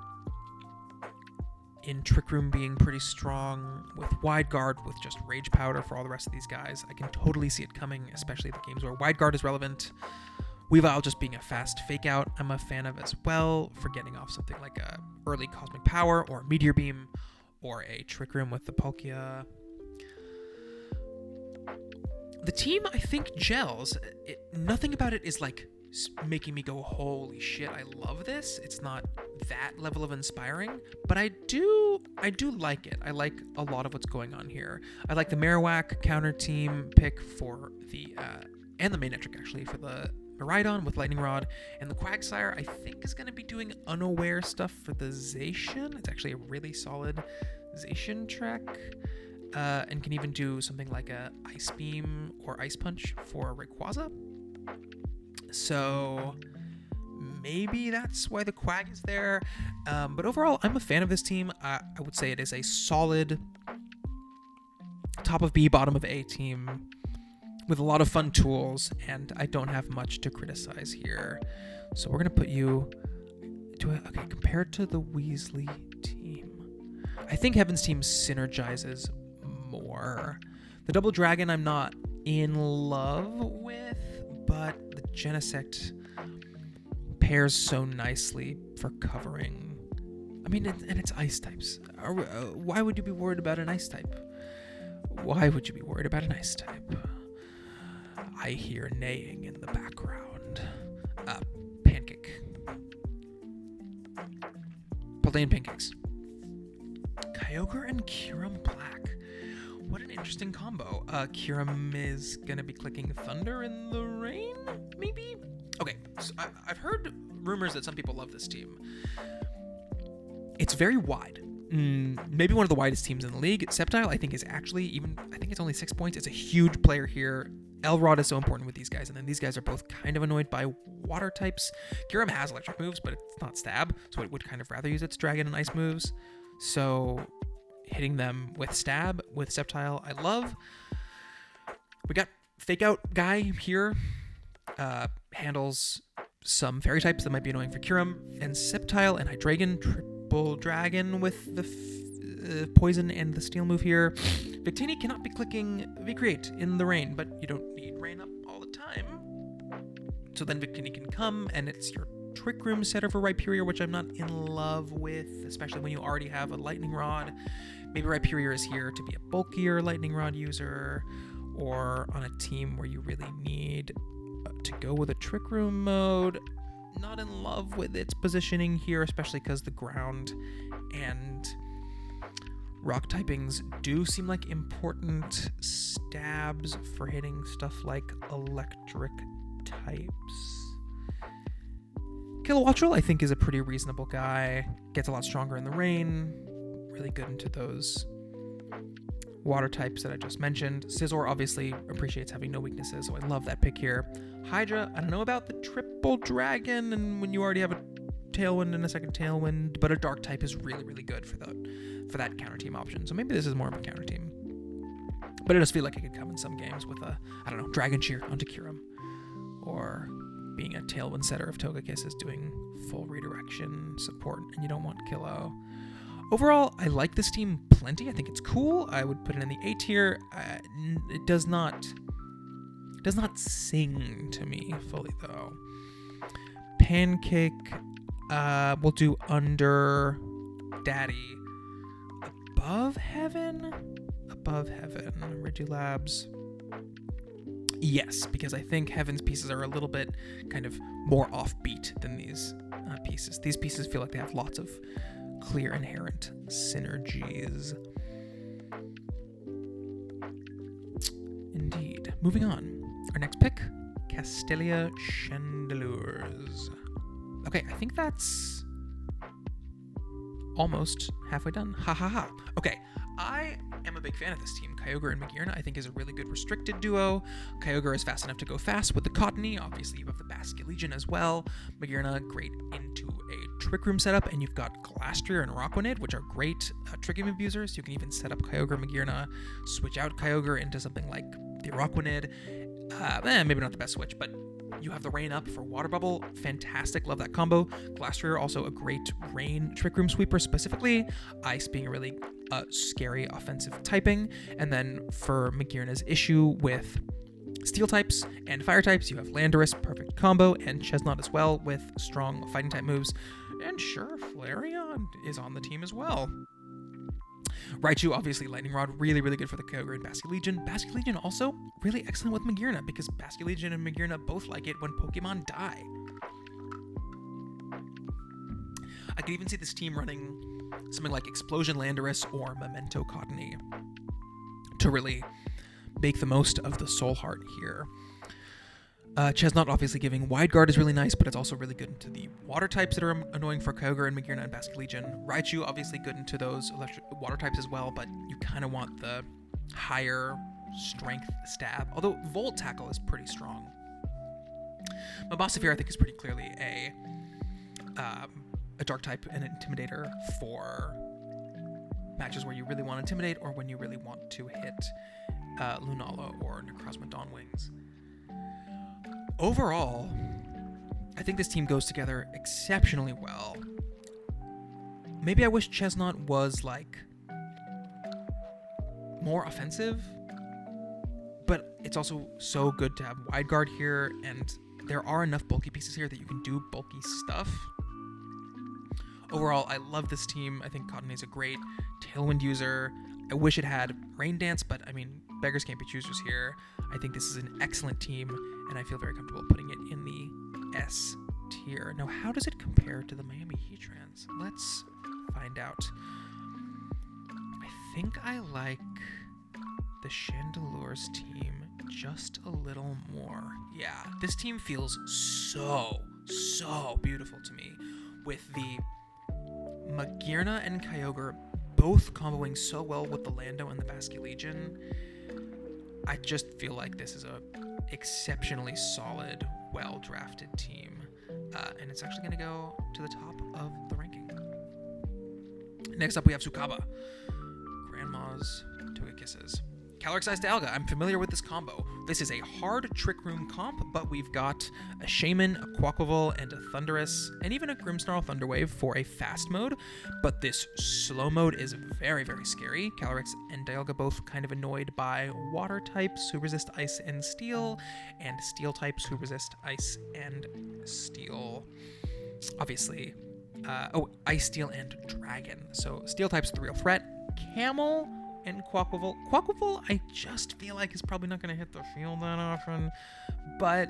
in Trick Room being pretty strong, with Wide Guard, with just Rage Powder for all the rest of these guys. I can totally see it coming, especially the games where Wide Guard is relevant. Weavile just being a fast fake out, I'm a fan of as well, for getting off something like a early Cosmic Power, or Meteor Beam, or a Trick Room with the Palkia. The team, I think, gels. Nothing about it is like making me go, holy shit, I love this. It's not that level of inspiring, but I do like it. I like a lot of what's going on here. I like the Marowak counter team pick for the and the Manectric actually for the Miraidon with Lightning Rod, and the Quagsire I think is going to be doing unaware stuff for the Zacian. It's actually a really solid Zacian track. And can even do something like a Ice Beam or Ice Punch for Rayquaza. So maybe that's why the Quag is there. But overall, I'm a fan of this team. I would say it is a solid top of B, bottom of A team with a lot of fun tools, and I don't have much to criticize here. So we're going to put you okay, compared to the Weasley team, I think Heaven's team synergizes more. The Double Dragon I'm not in love with, but the Genesect pairs so nicely for covering. I mean, and it's ice types. Why would you be worried about an ice type? Why would you be worried about an ice type? I hear neighing in the background. Pancake. Paldean pancakes. Kyogre and Kyurem Black. What an interesting combo. Kyurem is gonna be clicking Thunder in the Rain, maybe? Okay, so I've heard rumors that some people love this team. It's very wide. Maybe one of the widest teams in the league. Sceptile, I think, is actually I think it's only 6 points. It's a huge player here. Elrod is so important with these guys, and then these guys are both kind of annoyed by water types. Kyurem has electric moves, but it's not stab, so it would kind of rather use its dragon and ice moves. So hitting them with stab, with Sceptile, I love. We got Fake Out guy here. Handles some fairy types that might be annoying for Kyurem, and Sceptile and Hydreigon, triple dragon with the poison and the steel move here. Victini cannot be clicking Recreate in the rain, but you don't need rain up all the time. So then Victini can come, and it's your Trick Room setter for Rhyperior, which I'm not in love with, especially when you already have a Lightning Rod. Maybe Rhyperior is here to be a bulkier Lightning Rod user, or on a team where you really need to go with a Trick Room mode. Not in love with its positioning here, especially because the ground and rock typings do seem like important stabs for hitting stuff like electric types. Kilowattrel, I think, is a pretty reasonable guy. Gets a lot stronger in the rain. Really good into those water types that I just mentioned. Scizor obviously appreciates having no weaknesses, so I love that pick here. Hydra, I don't know about the triple dragon, and when you already have a Tailwind and a second Tailwind, but a dark type is really, really good for that counter team option. So maybe this is more of a counter team. But it does feel like it could come in some games with a, I don't know, Dragon Cheer onto Kyurem, or being a Tailwind setter if Togekiss is doing full redirection support and you don't want Kilo. Overall, I like this team plenty. I think it's cool. I would put it in the A tier. It does not sing to me fully, though. Pancake, we'll do under Daddy. Above Heaven? Above Heaven. Regilabs. Yes, because I think Heaven's pieces are a little bit kind of more offbeat than these pieces. These pieces feel like they have lots of clear inherent synergies. Indeed. Moving on. Our next pick, Castelia Chandelures. Okay, I think that's almost halfway done. Ha ha ha. Okay, I am a big fan of this team. Kyogre and Magearna, I think, is a really good restricted duo. Kyogre is fast enough to go fast with the Cottony. Obviously, you have the Basculegion as well. Magearna, great into a Trick Room setup, and you've got Glastrier and Rockwanid, which are great Tricky Move users. You can even set up Kyogre, Magearna, switch out Kyogre into something like the Rockwanid. Maybe not the best switch, but you have the Rain up for Water Bubble. Fantastic. Love that combo. Glastrier, also a great Rain Trick Room sweeper specifically. Ice being a really scary offensive typing. And then for Magearna's issue with Steel types and Fire types, you have Landorus, perfect combo, and Chesnaught as well with strong fighting type moves. And sure, Flareon is on the team as well. Raichu, obviously Lightning Rod, really, really good for the Kyogre and Basculegion. Basculegion also really excellent with Magearna, because Basculegion and Magearna both like it when Pokemon die. I could even see this team running something like Explosion Landorus or Memento Cottony to really make the most of the Soul Heart here. Chesnaught obviously giving Wide Guard is really nice, but it's also really good into the water types that are annoying for Kyogre and Magearna and Basculegion. Raichu obviously good into those electric water types as well, but you kind of want the higher strength stab, although Volt Tackle is pretty strong. Mabasafir, I think, is pretty clearly a dark type and an intimidator for matches where you really want to intimidate or when you really want to hit Lunala or Necrozma Dawnwings. Overall, I think this team goes together exceptionally well. Maybe I wish Chesnaught was like more offensive, but it's also so good to have wide guard here, and there are enough bulky pieces here that you can do bulky stuff. Overall, I love this team. I think Cottonee is a great Tailwind user. I wish it had Rain Dance, but I mean, beggars can't be choosers here. I think this is an excellent team, and I feel very comfortable putting it in the S tier. Now, how does it compare to the Miami Heatrans? Let's find out. I think I like the Chandelures team just a little more. Yeah, this team feels so beautiful to me, with the Magearna and Kyogre both comboing so well with the Lando and the Basque Legion. I just feel like this is a exceptionally solid, well-drafted team, and it's actually going to go to the top of the ranking. Next up, we have Sukaba, Grandma's Togekisses. Calyrex Dialga. I'm familiar with this combo. This is a hard Trick Room comp, but we've got a Shaman, a Quaquaval, and a Thundurus, and even a Grimmsnarl Thunderwave for a fast mode. But this slow mode is very scary. Calyrex and Dialga both kind of annoyed by water types who resist ice and steel, and steel types who resist ice and steel. Obviously, ice, steel, and dragon. So steel type's the real threat. Camel and Quaquaval. Quaquaval, I just feel like is probably not going to hit the field that often, but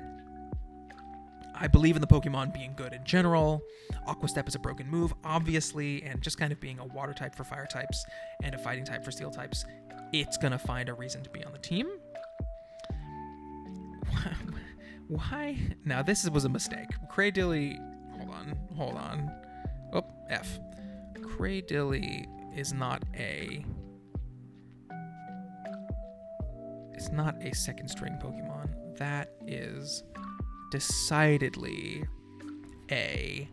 I believe in the Pokemon being good in general. Aqua Step is a broken move, obviously, and just kind of being a water type for fire types and a fighting type for steel types, it's going to find a reason to be on the team. Why? Now, this was a mistake. Cradilly, hold on. Oh, F. Cradilly is not a... It's not a second string Pokemon. That is decidedly a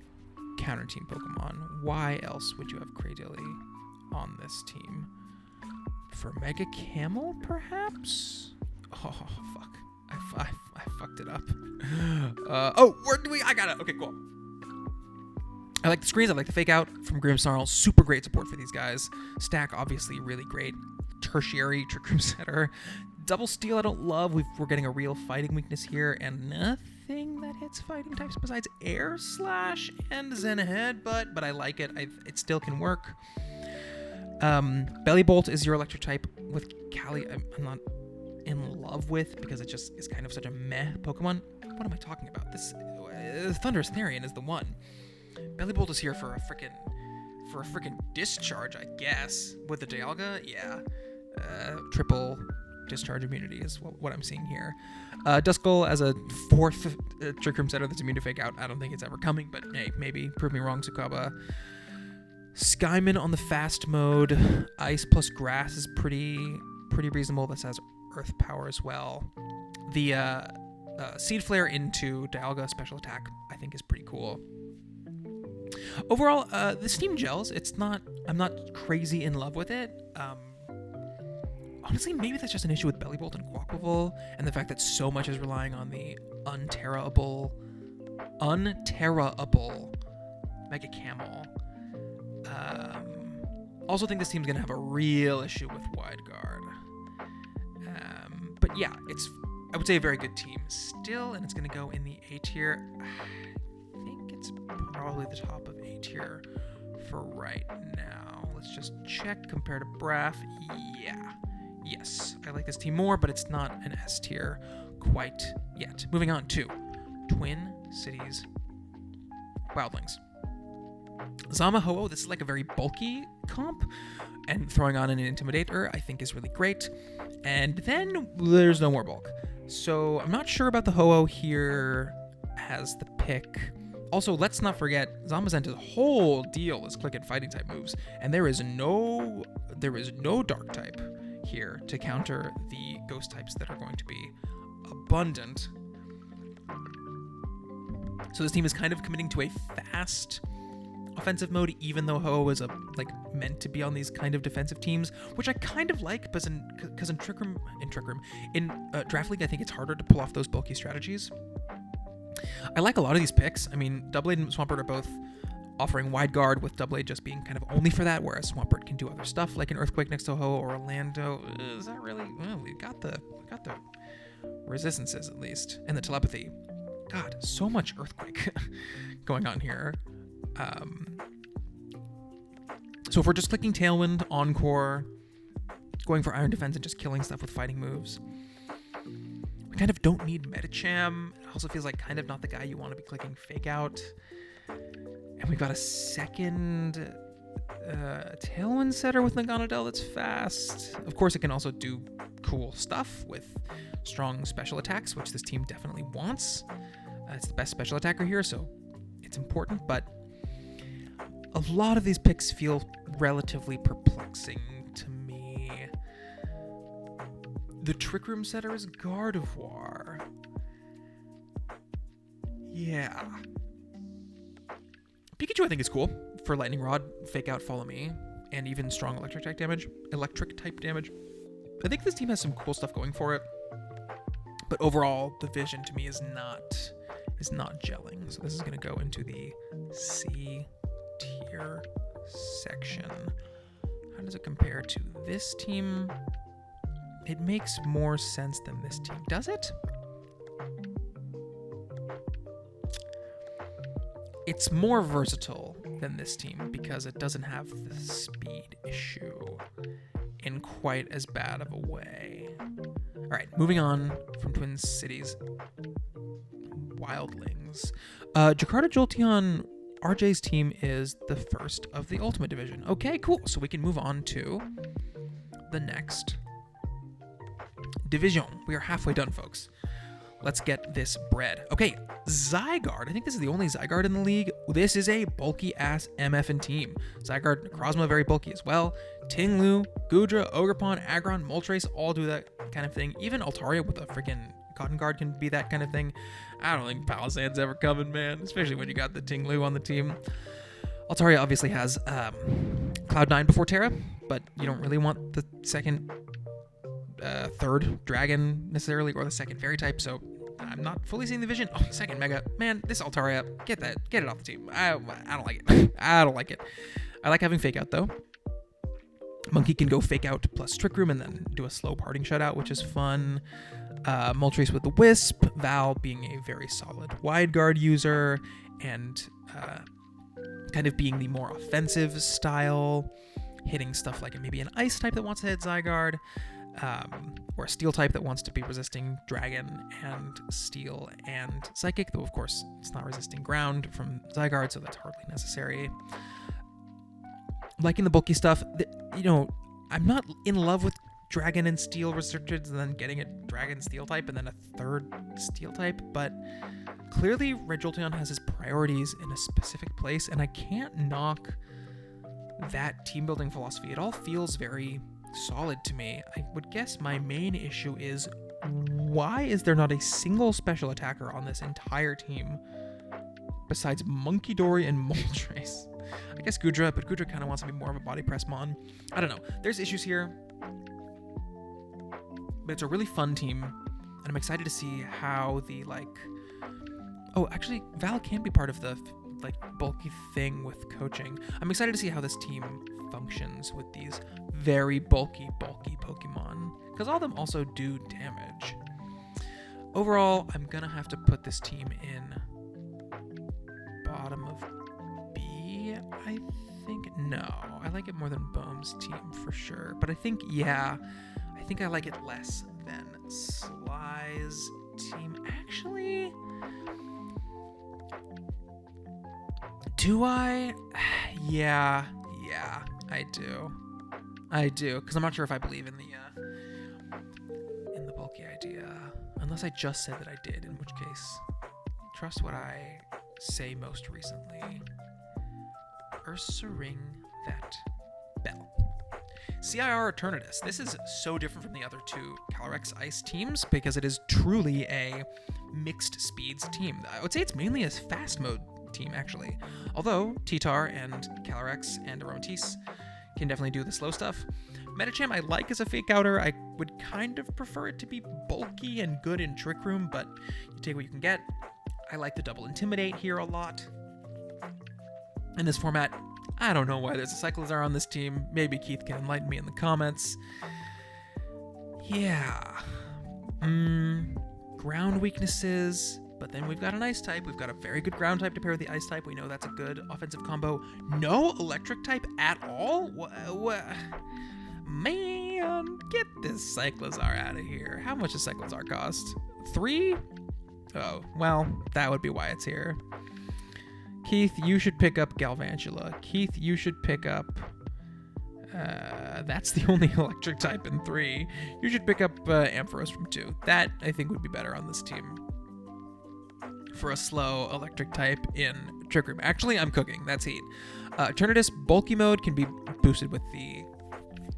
counter team Pokemon. Why else would you have Cradilly on this team? For Mega Camel, perhaps? Oh, fuck. I fucked it up. Where do we... I got it. Okay, cool. I like the screens. I like the fake out from Grimmsnarl. Super great support for these guys. Stack, obviously, really great. Tertiary Trick Room setter. Double Steel I don't love. We're getting a real fighting weakness here, and nothing that hits fighting types besides Air Slash and Zen Head, but I like it. It still can work. Belly Bolt is your electric type with Cali. I'm not in love with, because it just is kind of such a meh Pokemon. What am I talking about? This Thunderous Therian is the one. Belly Bolt is here for a freaking discharge, I guess. With the Dialga, yeah. Triple discharge immunity is what I'm seeing here. Duskull as a fourth Trick Room setter that's immune to fake out. I don't think it's ever coming, but hey, maybe. Prove me wrong, Sukaba. Skyman on the fast mode. Ice plus grass is pretty reasonable. This has earth power as well. The Seed Flare into Dialga special attack I think is pretty cool. Overall, the Steam gels, I'm not crazy in love with it. Honestly, maybe that's just an issue with Belly Bolt and Quaquaval, and the fact that so much is relying on the unterrable Mega Camel. Also think this team's gonna have a real issue with wide guard. But yeah, I would say a very good team still, and it's gonna go in the A tier. I think it's probably the top of A tier for right now. Let's just check compared to Braff. Yeah. Yes, I like this team more, but it's not an S tier quite yet. Moving on to Twin Cities Wildlings. Zama Ho-Oh, this is like a very bulky comp, and throwing on an Intimidator I think is really great. And then there's no more bulk. So I'm not sure about the Ho-Oh here as the pick. Also, let's not forget, Zamazen's whole deal is click and fighting type moves, and there is no dark type here to counter the ghost types that are going to be abundant. So this team is kind of committing to a fast offensive mode, even though Ho is meant to be on these kind of defensive teams, which I kind of like, because in Trick Room, Draft League, I think it's harder to pull off those bulky strategies. I like a lot of these picks. I mean, Double-Aid and Swampert are both offering wide guard, with Double-Aid just being kind of only for that, whereas Swampert can do other stuff like an Earthquake next to Ho or Orlando. Is that really? Well, we got the resistances at least, and the telepathy. God, so much Earthquake going on here. So if we're just clicking Tailwind, Encore, going for Iron Defense and just killing stuff with fighting moves, we kind of don't need Medicham. It also feels like kind of not the guy you want to be clicking Fake Out. And we've got a second Tailwind setter with Naganadel that's fast. Of course, it can also do cool stuff with strong special attacks, which this team definitely wants. It's the best special attacker here, so it's important, but a lot of these picks feel relatively perplexing to me. The Trick Room setter is Gardevoir. Yeah. Pikachu I think is cool for Lightning Rod, Fake Out, Follow Me, and even strong electric type damage. I think this team has some cool stuff going for it, but overall the vision to me is not gelling. So this is going to go into the C tier section. How does it compare to this team? It makes more sense than this team. Does it? It's more versatile than this team because it doesn't have the speed issue in quite as bad of a way. All right, moving on from Twin Cities. Wildlings. Jakarta Jolteon, RJ's team is the first of the Ultimate Division. Okay, cool. So we can move on to the next division. We are halfway done, folks. Let's get this bread. Okay, Zygarde. I think this is the only Zygarde in the league. This is a bulky-ass MFN team. Zygarde, Necrozma, very bulky as well. Tinglu, Goodra, Ogerpon, Aggron, Moltres all do that kind of thing. Even Altaria with a freaking Cotton Guard can be that kind of thing. I don't think Palisade's ever coming, man, especially when you got the Tinglu on the team. Altaria obviously has Cloud9 before Terra, but you don't really want the second, third Dragon necessarily, or the second Fairy type, so I'm not fully seeing the vision. Oh, second Mega. Man, this Altaria, get it off the team. I don't like it. I don't like it. I like having Fake Out, though. Monkey can go Fake Out plus Trick Room and then do a slow parting shutout, which is fun. Moltres with the Wisp, Val being a very solid wide guard user, and kind of being the more offensive style, hitting stuff like maybe an Ice type that wants to hit Zygarde, or a Steel type that wants to be resisting Dragon and Steel and Psychic, though of course it's not resisting Ground from Zygarde, so that's hardly necessary. Liking the bulky stuff. I'm not in love with Dragon and Steel restricted and then getting a Dragon Steel type and then a third Steel type, but clearly Red Jolteon has his priorities in a specific place, and I can't knock that team building philosophy. It all feels very solid to me. I would guess my main issue is, why is there not a single special attacker on this entire team besides Monkey Dory and Moltres? I guess Goodra, but Goodra kind of wants to be more of a body press mon. I don't know. There's issues here, but it's a really fun team, and I'm excited to see how the oh, actually, Val can be part of the bulky thing with coaching. I'm excited to see how this team functions with these very bulky Pokemon, because all of them also do damage. Overall, I'm gonna have to put this team in bottom of B, I think. No, I like it more than Bohm's team for sure, but I think I like it less than Sly's team. Actually, do I? Yeah, I do, because I'm not sure if I believe in the bulky idea, unless I just said that I did, in which case, trust what I say most recently. Ursaring that bell. CIR Eternatus. This is so different from the other two Calyrex Ice teams because it is truly a mixed speeds team. I would say it's mainly a fast mode team, actually. Although T-Tar and Calyrex and Aromatisse can definitely do the slow stuff. Medicham I like as a fake outer. I would kind of prefer it to be bulky and good in Trick Room, but you take what you can get. I like the double Intimidate here a lot. In this format, I don't know why there's a Cyclizar on this team. Maybe Keith can enlighten me in the comments. Yeah. Ground weaknesses, but then we've got an ice type. We've got a very good ground type to pair with the ice type. We know that's a good offensive combo. No electric type at all? What? Man, get this Cyclizar out of here. How much does Cyclizar cost? 3? Oh, well, that would be why it's here. Keith, you should pick up Galvantula. Keith, you should pick up... that's the only electric type in 3. You should pick up Ampharos from 2. That, I think, would be better on this team for a slow electric type in Trick Room. Actually, I'm cooking. That's heat. Eternatus bulky mode can be boosted with the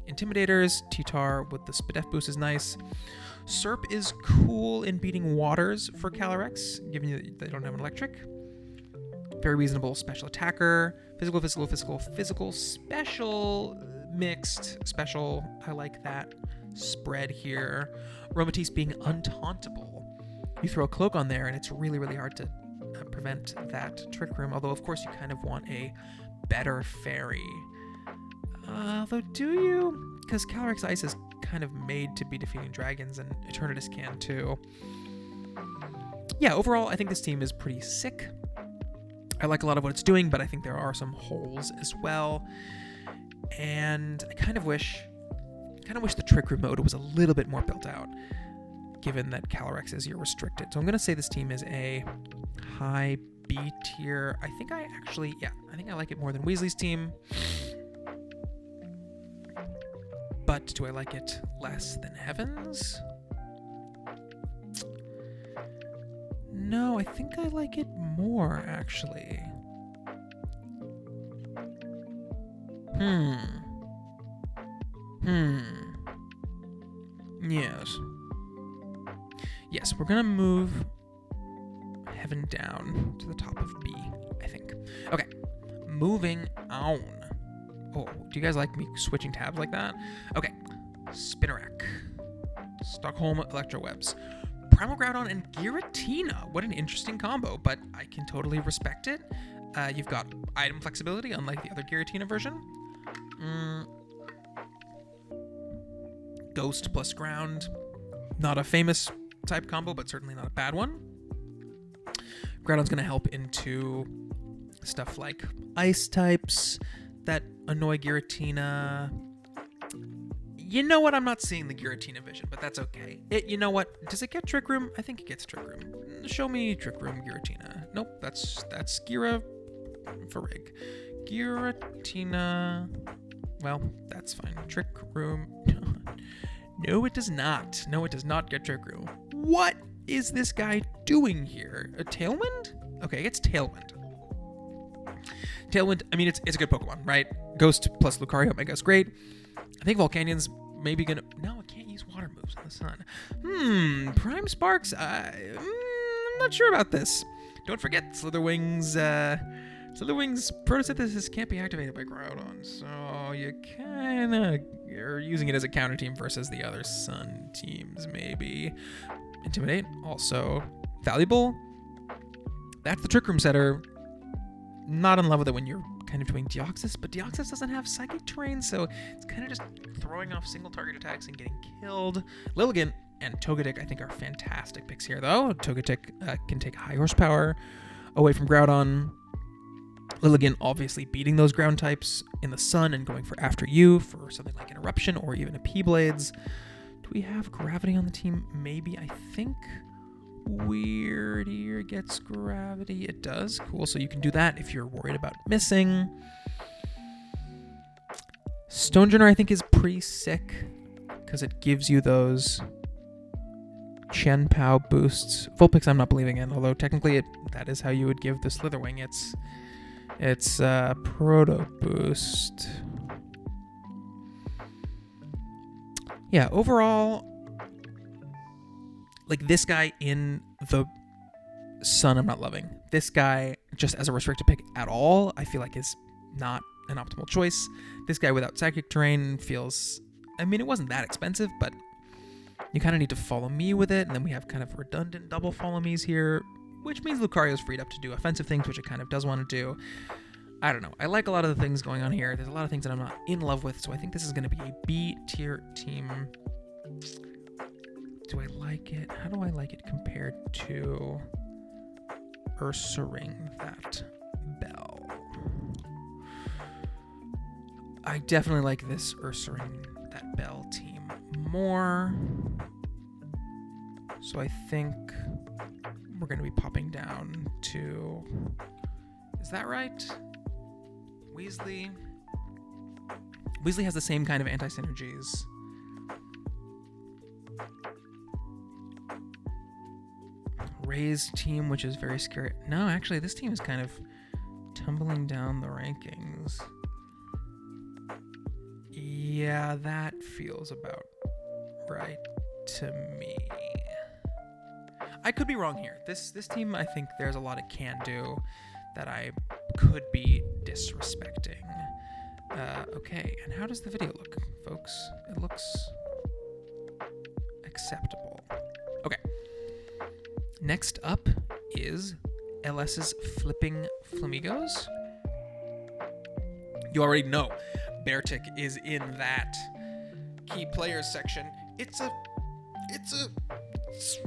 Intimidators. T-Tar with the Spadef boost is nice. Serp is cool in beating waters for Calyrex, given that they don't have an electric. Very reasonable special attacker. Physical, special, mixed, special. I like that spread here. Aromatisse being untauntable. You throw a cloak on there and it's really, really hard to prevent that Trick Room. Although, of course, you kind of want a better fairy. Although, do you? Because Calyrex Ice is kind of made to be defeating dragons, and Eternatus can too. Yeah, overall, I think this team is pretty sick. I like a lot of what it's doing, but I think there are some holes as well. And I kind of wish the Trick Room mode was a little bit more built out, given that Calyrex is restricted. So I'm going to say this team is a high B tier. I think I like it more than Weasley's team. But do I like it less than Heaven's? No, I think I like it more, actually. Yes, we're gonna move Heaven down to the top of B, I think. Okay, moving on. Oh, do you guys like me switching tabs like that? Okay, Spinarak, Stockholm Electrowebs, Primal Groudon, and Giratina. What an interesting combo, but I can totally respect it. You've got item flexibility, unlike the other Giratina version. Ghost plus Ground. Not a famous type combo, but certainly not a bad one. Groudon's going to help into stuff like ice types that annoy Giratina. You know what? I'm not seeing the Giratina vision, but that's okay. You know what? Does it get Trick Room? I think it gets Trick Room. Show me Trick Room Giratina. Nope, that's Gira Farig. Giratina. Well, that's fine. Trick Room. No, it does not. No, it does not get Trick Room. What is this guy doing here? A Tailwind? Okay, it's Tailwind. Tailwind, I mean, it's a good Pokemon, right? Ghost plus Lucario Mega is great. I think Volcanion's maybe gonna... No, it can't use water moves on the sun. Prime Sparks? I'm not sure about this. Don't forget, Slitherwing's photosynthesis can't be activated by Groudon, so you kinda are using it as a counter team versus the other Sun teams, maybe. Intimidate, also valuable. That's the Trick Room setter. Not in love with it when you're kind of doing Deoxys, but Deoxys doesn't have Psychic Terrain, so it's kind of just throwing off single target attacks and getting killed. Lilligant and Togetic, I think, are fantastic picks here, though. Togetic can take high horsepower away from Groudon. Lilligant obviously beating those ground types in the sun and going for After You for something like an Eruption or even a P-Blades. Do we have Gravity on the team? Maybe. I think Weird gets Gravity. It does. Cool. So you can do that if you're worried about missing. Stonjourner, I think, is pretty sick because it gives you those Chien-Pao boosts. Vulpix I'm not believing in, although technically that is how you would give the Slitherwing its Proto Boost. Yeah, overall, like this guy in the Sun, I'm not loving. This guy, just as a restricted pick at all, I feel like is not an optimal choice. This guy without psychic terrain feels, I mean, it wasn't that expensive, but you kind of need to follow me with it, and then we have kind of redundant double follow me's here, which means Lucario's freed up to do offensive things, which it kind of does want to do. I don't know. I like a lot of the things going on here. There's a lot of things that I'm not in love with, so I think this is going to be a B tier team. Do I like it? How do I like it compared to Ursaring that Bell? I definitely like this Ursaring that Bell team more. So I think we're going to be popping down to... Is that right? Weasley. Weasley has the same kind of anti-synergies. Ray's team, which is very scary. No, actually, this team is kind of tumbling down the rankings. Yeah, that feels about right to me. I could be wrong here. This team, I think there's a lot it can do that I could be disrespecting. Okay, and how does the video look, folks? It looks acceptable. Okay. Next up is LS's Flipping Flamingos. You already know Beartic is in that key players section. It's a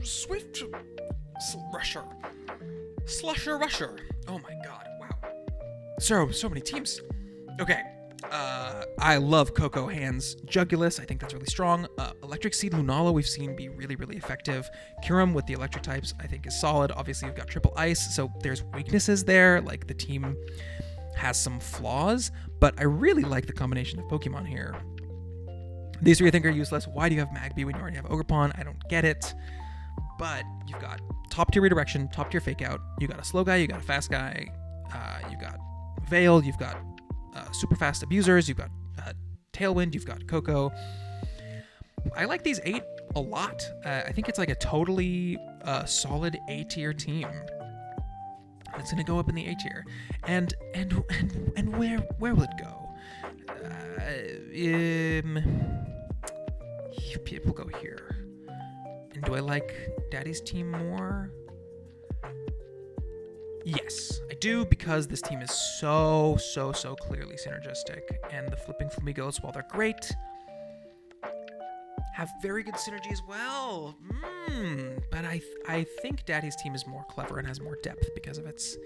swift rusher. Slusher rusher. Oh my god, wow. So many teams. Okay. I love Coco Hands Jugulus. I think that's really strong. Electric Seed Lunala we've seen be really, really effective. Kyurem with the electric types I think is solid. Obviously you've got triple ice, so there's weaknesses there. Like the team has some flaws, but I really like the combination of Pokemon here. These three I think are useless. Why do you have Magby when you already have Ogerpon? I don't get it. But you've got top tier redirection, top tier fake out. You got a slow guy, you got a fast guy, you got Veil, you've got super fast abusers, you've got Tailwind, you've got Coco. I like these 8 a lot. I think it's like a totally solid A tier team. It's gonna go up in the A tier. And where will it go? We'll go here. And do I like Daddy's team more? Yes, I do, because this team is so clearly synergistic. And the Flipping Flamingos, while they're great, have very good synergy as well. But I think Daddy's team is more clever and has more depth because of its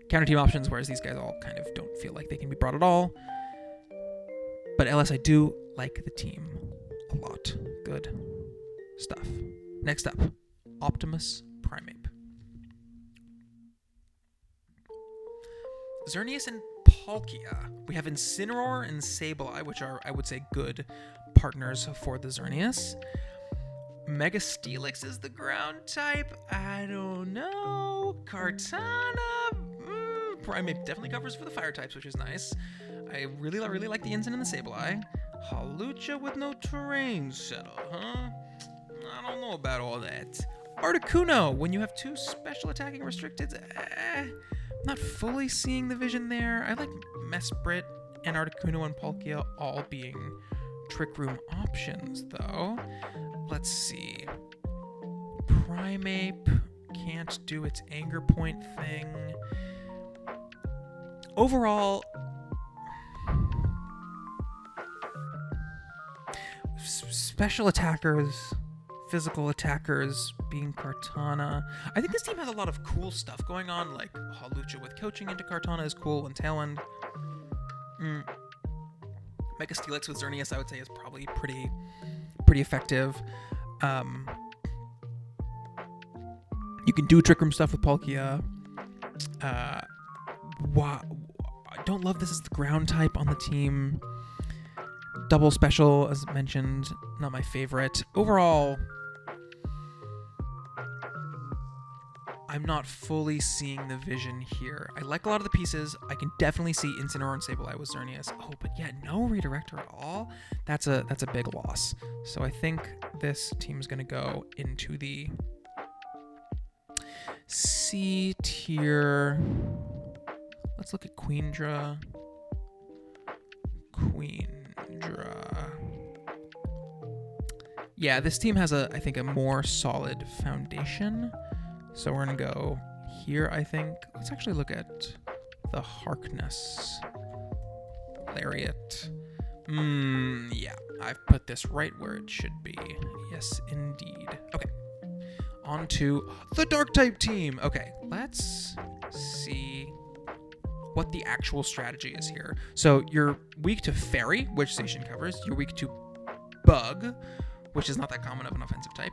counter team options, whereas these guys all kind of don't feel like they can be brought at all. But LS, I do like the team a lot. Good stuff. Next up, Optimus Primeape. Xerneas and Palkia. We have Incineroar and Sableye, which are, I would say, good partners for the Xerneas. Mega Steelix is the ground type. I don't know. Kartana. Primeape definitely covers for the fire types, which is nice. I really like the Incin and the Sableye. Hawlucha with no terrain settle, huh? I don't know about all that. Articuno, when you have 2 special attacking restricted, not fully seeing the vision there. I like Mesprit and Articuno and Palkia all being Trick Room options, though. Let's see. Primeape can't do its Anger Point thing. Overall, special attackers, physical attackers being Kartana. I think this team has a lot of cool stuff going on, like Hawlucha with coaching into Kartana is cool, and Tailwind. Mega Steelix with Xerneas, I would say, is probably pretty effective. You can do Trick Room stuff with Palkia. I don't love this as the ground type on the team. Double special, as mentioned, not my favorite. Overall, I'm not fully seeing the vision here. I like a lot of the pieces. I can definitely see Incineroar and Sableye with Xerneas. Oh, but yeah, no redirector at all. That's a big loss. So I think this team's gonna go into the C tier. Let's look at Queendra. Yeah, this team has I think a more solid foundation. So we're gonna go here, I think. Let's actually look at the Harkness. Lariat. Yeah, I've put this right where it should be. Yes, indeed. Okay. On to the Dark type team. Okay, let's see what the actual strategy is here. So you're weak to Fairy, which Zacian covers. You're weak to Bug, which is not that common of an offensive type.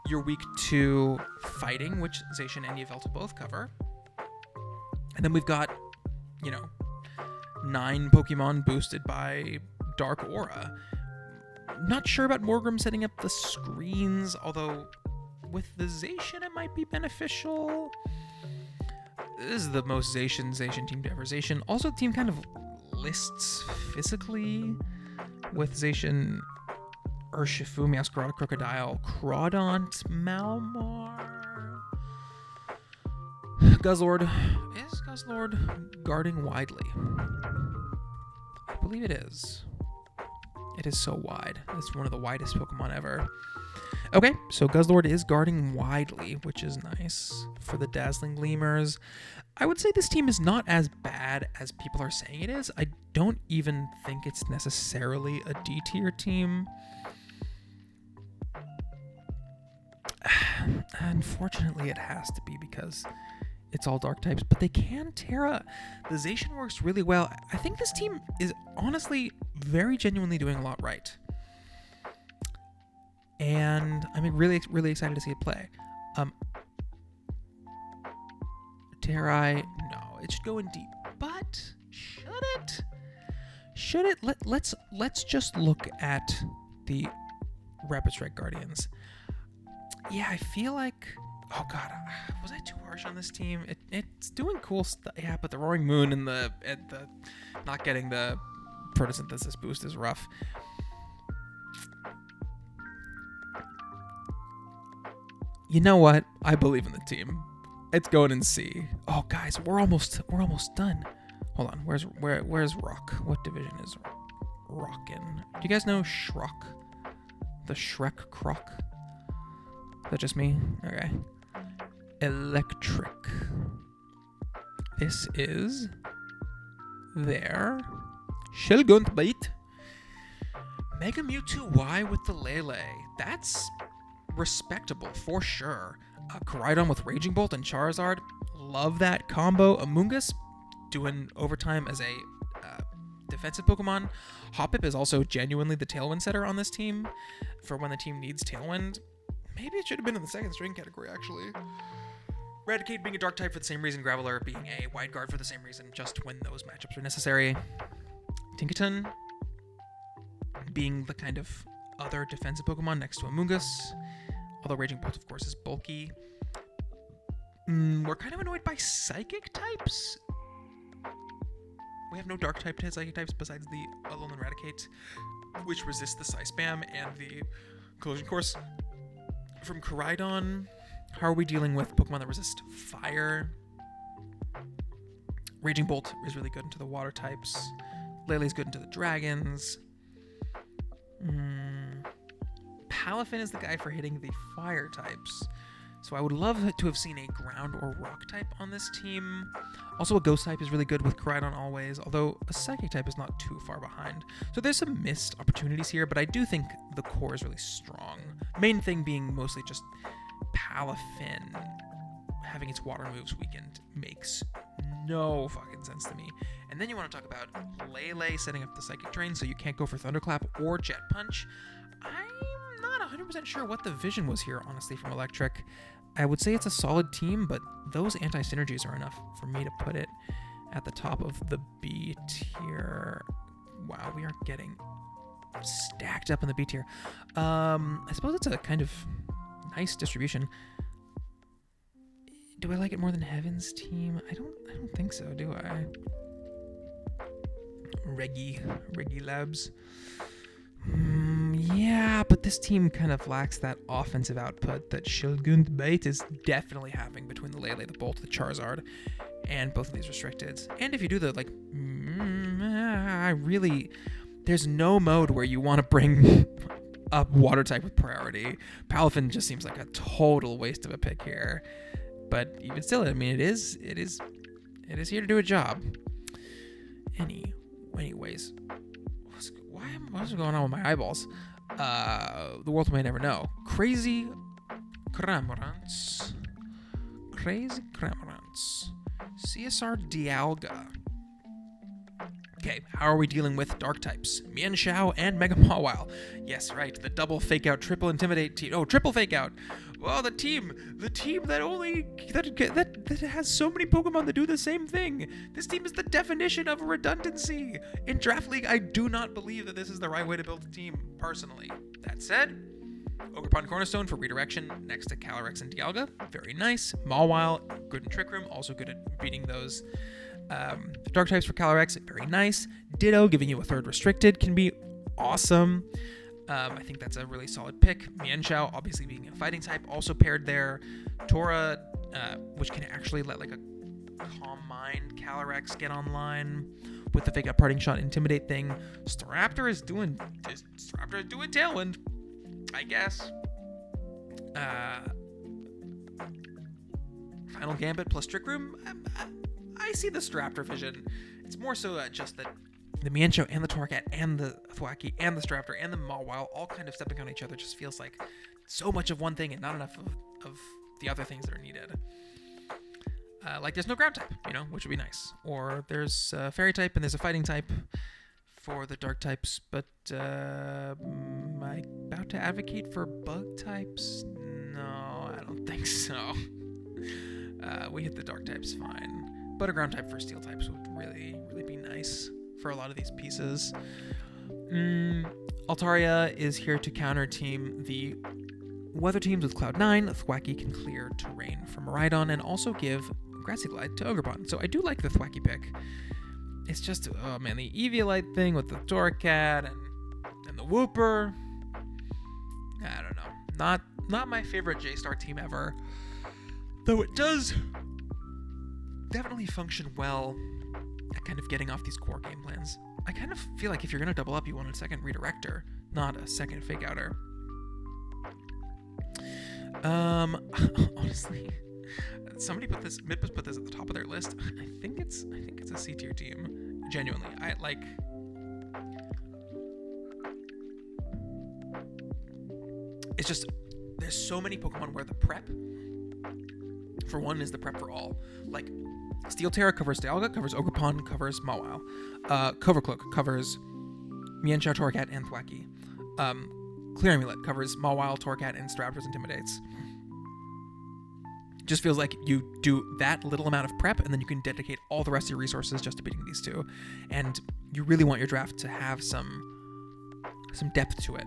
You're weak to Fighting, which Zacian and Yveltal both cover. And then we've got, 9 Pokemon boosted by Dark Aura. Not sure about Morgrem setting up the screens, although with the Zacian it might be beneficial. This is the most Zacian team to ever Zacian. Also, the team kind of lists physically with Zacian, Urshifu, Meowscarada, Crocodile, Crawdont, Malmar. Guzzlord. Is Guzzlord guarding widely? I believe it is. It is so wide. It's one of the widest Pokemon ever. Okay, so Guzzlord is guarding widely, which is nice for the Dazzling Gleamers. I would say this team is not as bad as people are saying it is. I don't even think it's necessarily a D tier team. Unfortunately, it has to be because it's all dark types, but they can Terra. The Zacian works really well. I think this team is honestly very genuinely doing a lot right. And I'm really, really excited to see it play. Terrai, no, it should go in deep, but should it? Should it? Let's just look at the Rapid Strike Guardians. Yeah, I feel like, oh god, was I too harsh on this team? It's doing cool stuff, yeah, but the Roaring Moon and the not getting the photosynthesis boost is rough. You know what? I believe in the team. It's going in C. Oh guys, we're almost done. Hold on, where's Rock? What division is Rock in? Do you guys know Shrock? The Shrek Croc? Is that just me? Okay. Electric. This is their Shelguntbite. Mega Mewtwo Y with the Lele. That's respectable for sure. Koraidon with Raging Bolt and Charizard. Love that combo. Amoonguss doing overtime as a defensive Pokemon. Hoppip is also genuinely the Tailwind setter on this team for when the team needs Tailwind. Maybe it should have been in the second string category, actually. Raticate being a dark type for the same reason. Graveler being a wide guard for the same reason, just when those matchups are necessary. Tinkaton being the kind of other defensive Pokemon next to Amoonguss. Although Raging Bolt, of course, is bulky. We're kind of annoyed by Psychic types. We have no dark type Psychic types besides the Alolan Raticate, which resists the Psy Spam and the Collision Course. From Koraidon, how are we dealing with Pokemon that resist fire? Raging Bolt is really good into the water types. Lele's good into the dragons. Palafin is the guy for hitting the fire types. So I would love to have seen a ground or rock type on this team. Also, a ghost type is really good with Koraidon always, although a psychic type is not too far behind. So there's some missed opportunities here, but I do think the core is really strong. Main thing being mostly just Palafin having its water moves weakened makes no fucking sense to me. And then you want to talk about Lele setting up the psychic drain, so you can't go for Thunderclap or Jet Punch. I'm not 100% sure what the vision was here, honestly, from Electric. I would say it's a solid team, but those anti-synergies are enough for me to put it at the top of the B tier. Wow, we are getting stacked up in the B tier. I suppose it's a kind of nice distribution. Do I like it more than Heaven's team? I don't think so, do I? Reggie Labs. Yeah, but this team kind of lacks that offensive output that Shilgund Bait is definitely having between the Lele, the Bolt, the Charizard, and both of these restricteds. And if you do the, like, there's no mode where you want to bring up water type with priority. Palafin just seems like a total waste of a pick here. But even still, I mean, it is here to do a job. Anyways, what's going on with my eyeballs? The world may never know. Crazy Cramorants. CSR Dialga. Okay, how are we dealing with dark types? Mienshao and Mega Mawile. Yes, right, the double fake out, triple intimidate team. Oh, triple fake out. Well, the team that has so many Pokemon that do the same thing. This team is the definition of redundancy. In Draft League, I do not believe that this is the right way to build a team, personally. That said, Ogerpon Cornerstone for redirection next to Calyrex and Dialga. Very nice. Mawile, good in Trick Room, also good at beating those dark types for Calyrex, very nice. Ditto, giving you a third restricted, can be awesome. I think that's a really solid pick. Mienshao, obviously being a fighting type, also paired there. Tora, which can actually let like a Calm Mind Calyrex get online with the fake out parting shot intimidate thing. Staraptor is doing Tailwind, I guess. Final Gambit plus Trick Room. I see the Staraptor vision. It's more so just that the Mienshao and the Torracat and the Thwackey and the Staraptor and the Mawile all kind of stepping on each other just feels like so much of one thing and not enough of the other things that are needed. Like there's no ground type, which would be nice. Or there's a fairy type and there's a fighting type for the dark types, but am I about to advocate for bug types? No, I don't think so. We hit the dark types fine. But a ground type for steel types would really, really be nice for a lot of these pieces. Altaria is here to counter team the weather teams with Cloud9. Thwackey can clear terrain from Maridon and also give Grassy Glide to Ogerpon. So I do like the Thwackey pick. It's just, oh man, the Eviolite thing with the Torracat and the Wooper. I don't know. Not my favorite J-Star team ever. Though it does definitely function well at kind of getting off these core game plans. I kind of feel like if you're going to double up, you want a second redirector, not a second fake outer. Honestly, somebody Midbus put this at the top of their list. I think it's a C tier team. Genuinely, it's just there's so many Pokemon where the prep for one is the prep for all. Like Steel Terra covers Dialga, covers Ogerpon, covers Mawile. Covercloak covers Mienshao, Torracat, and Thwackey. Clear Amulet covers Mawile, Torracat, and Staraptor's Intimidates. Just feels like you do that little amount of prep, and then you can dedicate all the rest of your resources just to beating these two. And you really want your draft to have some depth to it,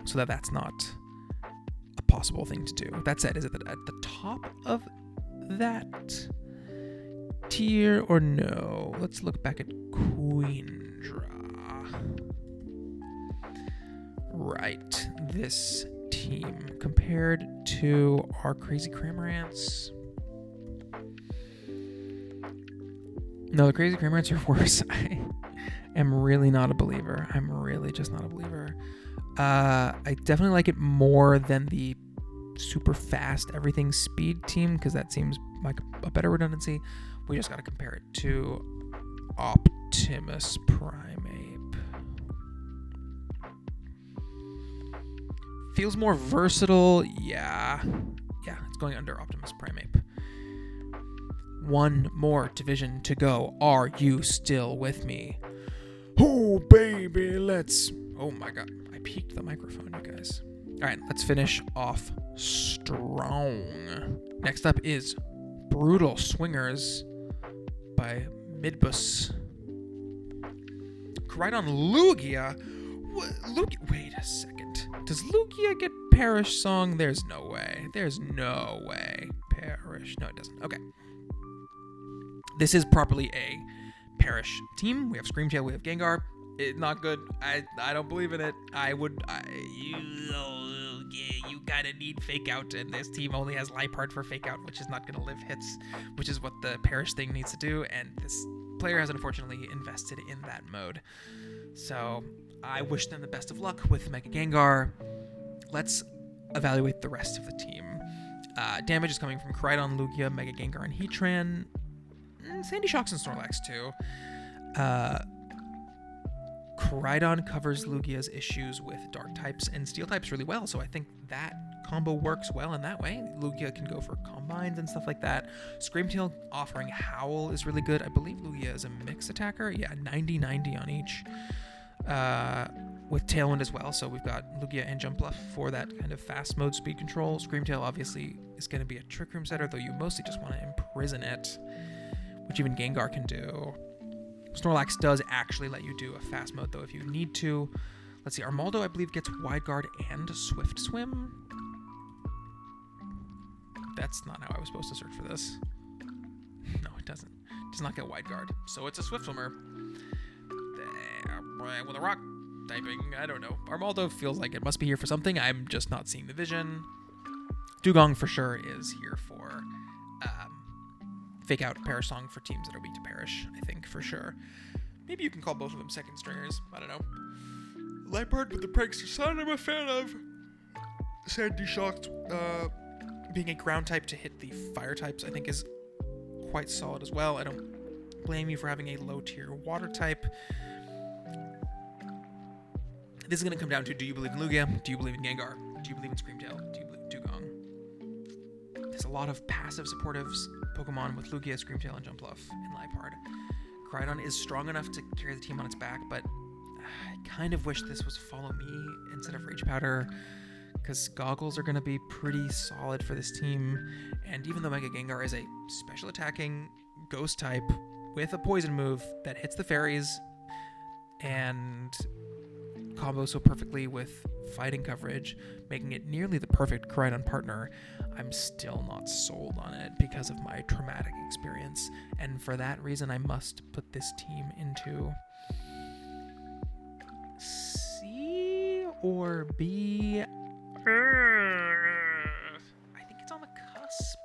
so that that's not a possible thing to do. That said, is it at the top of that tier or no? Let's look back at Queendra. Right, this team compared to our Crazy Cramorants. No, the Crazy Cramorants are worse. I am really not a believer. I'm really just not a believer. I definitely like it more than the super fast everything speed team, because that seems like a better redundancy. We just got to compare it to Optimus Primeape. Feels more versatile. Yeah, it's going under Optimus Primeape. One more division to go. Are you still with me? Oh, baby, let's... Oh, my God. I peaked the microphone, you guys. All right, let's finish off strong. Next up is Brutal Swingers by Midbus. Koraidon Lugia? Wait a second. Does Lugia get Perish Song? There's no way. Perish. No, it doesn't. Okay. This is properly a Perish team. We have Screamtail, we have Gengar. Not good. I don't believe in it. You kind of need fake out, and this team only has Lipard for fake out, which is not going to live hits, which is what the Perish thing needs to do, and this player has unfortunately invested in that mode. So I wish them the best of luck with Mega Gengar. Let's evaluate the rest of the team. Damage is coming from Koraidon, Lugia, Mega Gengar, and Heatran. Sandy Shocks and Snorlax too. Koraidon covers Lugia's issues with dark types and steel types really well, so I think that combo works well in that way. Lugia can go for combines and stuff like that. Screamtail offering Howl is really good. I believe Lugia is a mix attacker. Yeah, 90-90 on each. With Tailwind as well, so we've got Lugia and Jump Bluff for that kind of fast mode speed control. Screamtail obviously is going to be a Trick Room setter, though you mostly just want to imprison it, which even Gengar can do. Snorlax does actually let you do a fast mode, though, if you need to. Let's see, Armaldo, I believe, gets Wide Guard and Swift Swim. That's not how I was supposed to search for this. No, it doesn't. It does not get Wide Guard. So it's a Swift Swimmer. With a rock typing, I don't know. Armaldo feels like it must be here for something. I'm just not seeing the vision. Dugong for sure is here for fake out Perish Song for teams that are weak to Perish, I think, for sure. Maybe you can call both of them second stringers. I don't know. Lipard with the Prankster Sun, I'm a fan of. Sandy Shocks being a ground type to hit the fire types, I think, is quite solid as well. I don't blame you for having a low tier water type. This is going to come down to, do you believe in Lugia? Do you believe in Gengar? Do you believe in Screamtail? Do you believe in Dugong? There's a lot of passive supportives Pokemon with Lugia, Screamtail, and Jumpluff, and Lipard. Koraidon is strong enough to carry the team on its back, but I kind of wish this was Follow Me instead of Rage Powder, because Goggles are going to be pretty solid for this team, and even though Mega Gengar is a special attacking ghost type with a poison move that hits the fairies and combos so perfectly with fighting coverage, making it nearly the perfect Koraidon partner, I'm still not sold on it because of my traumatic experience, and for that reason I must put this team into C or B. I think it's on the cusp.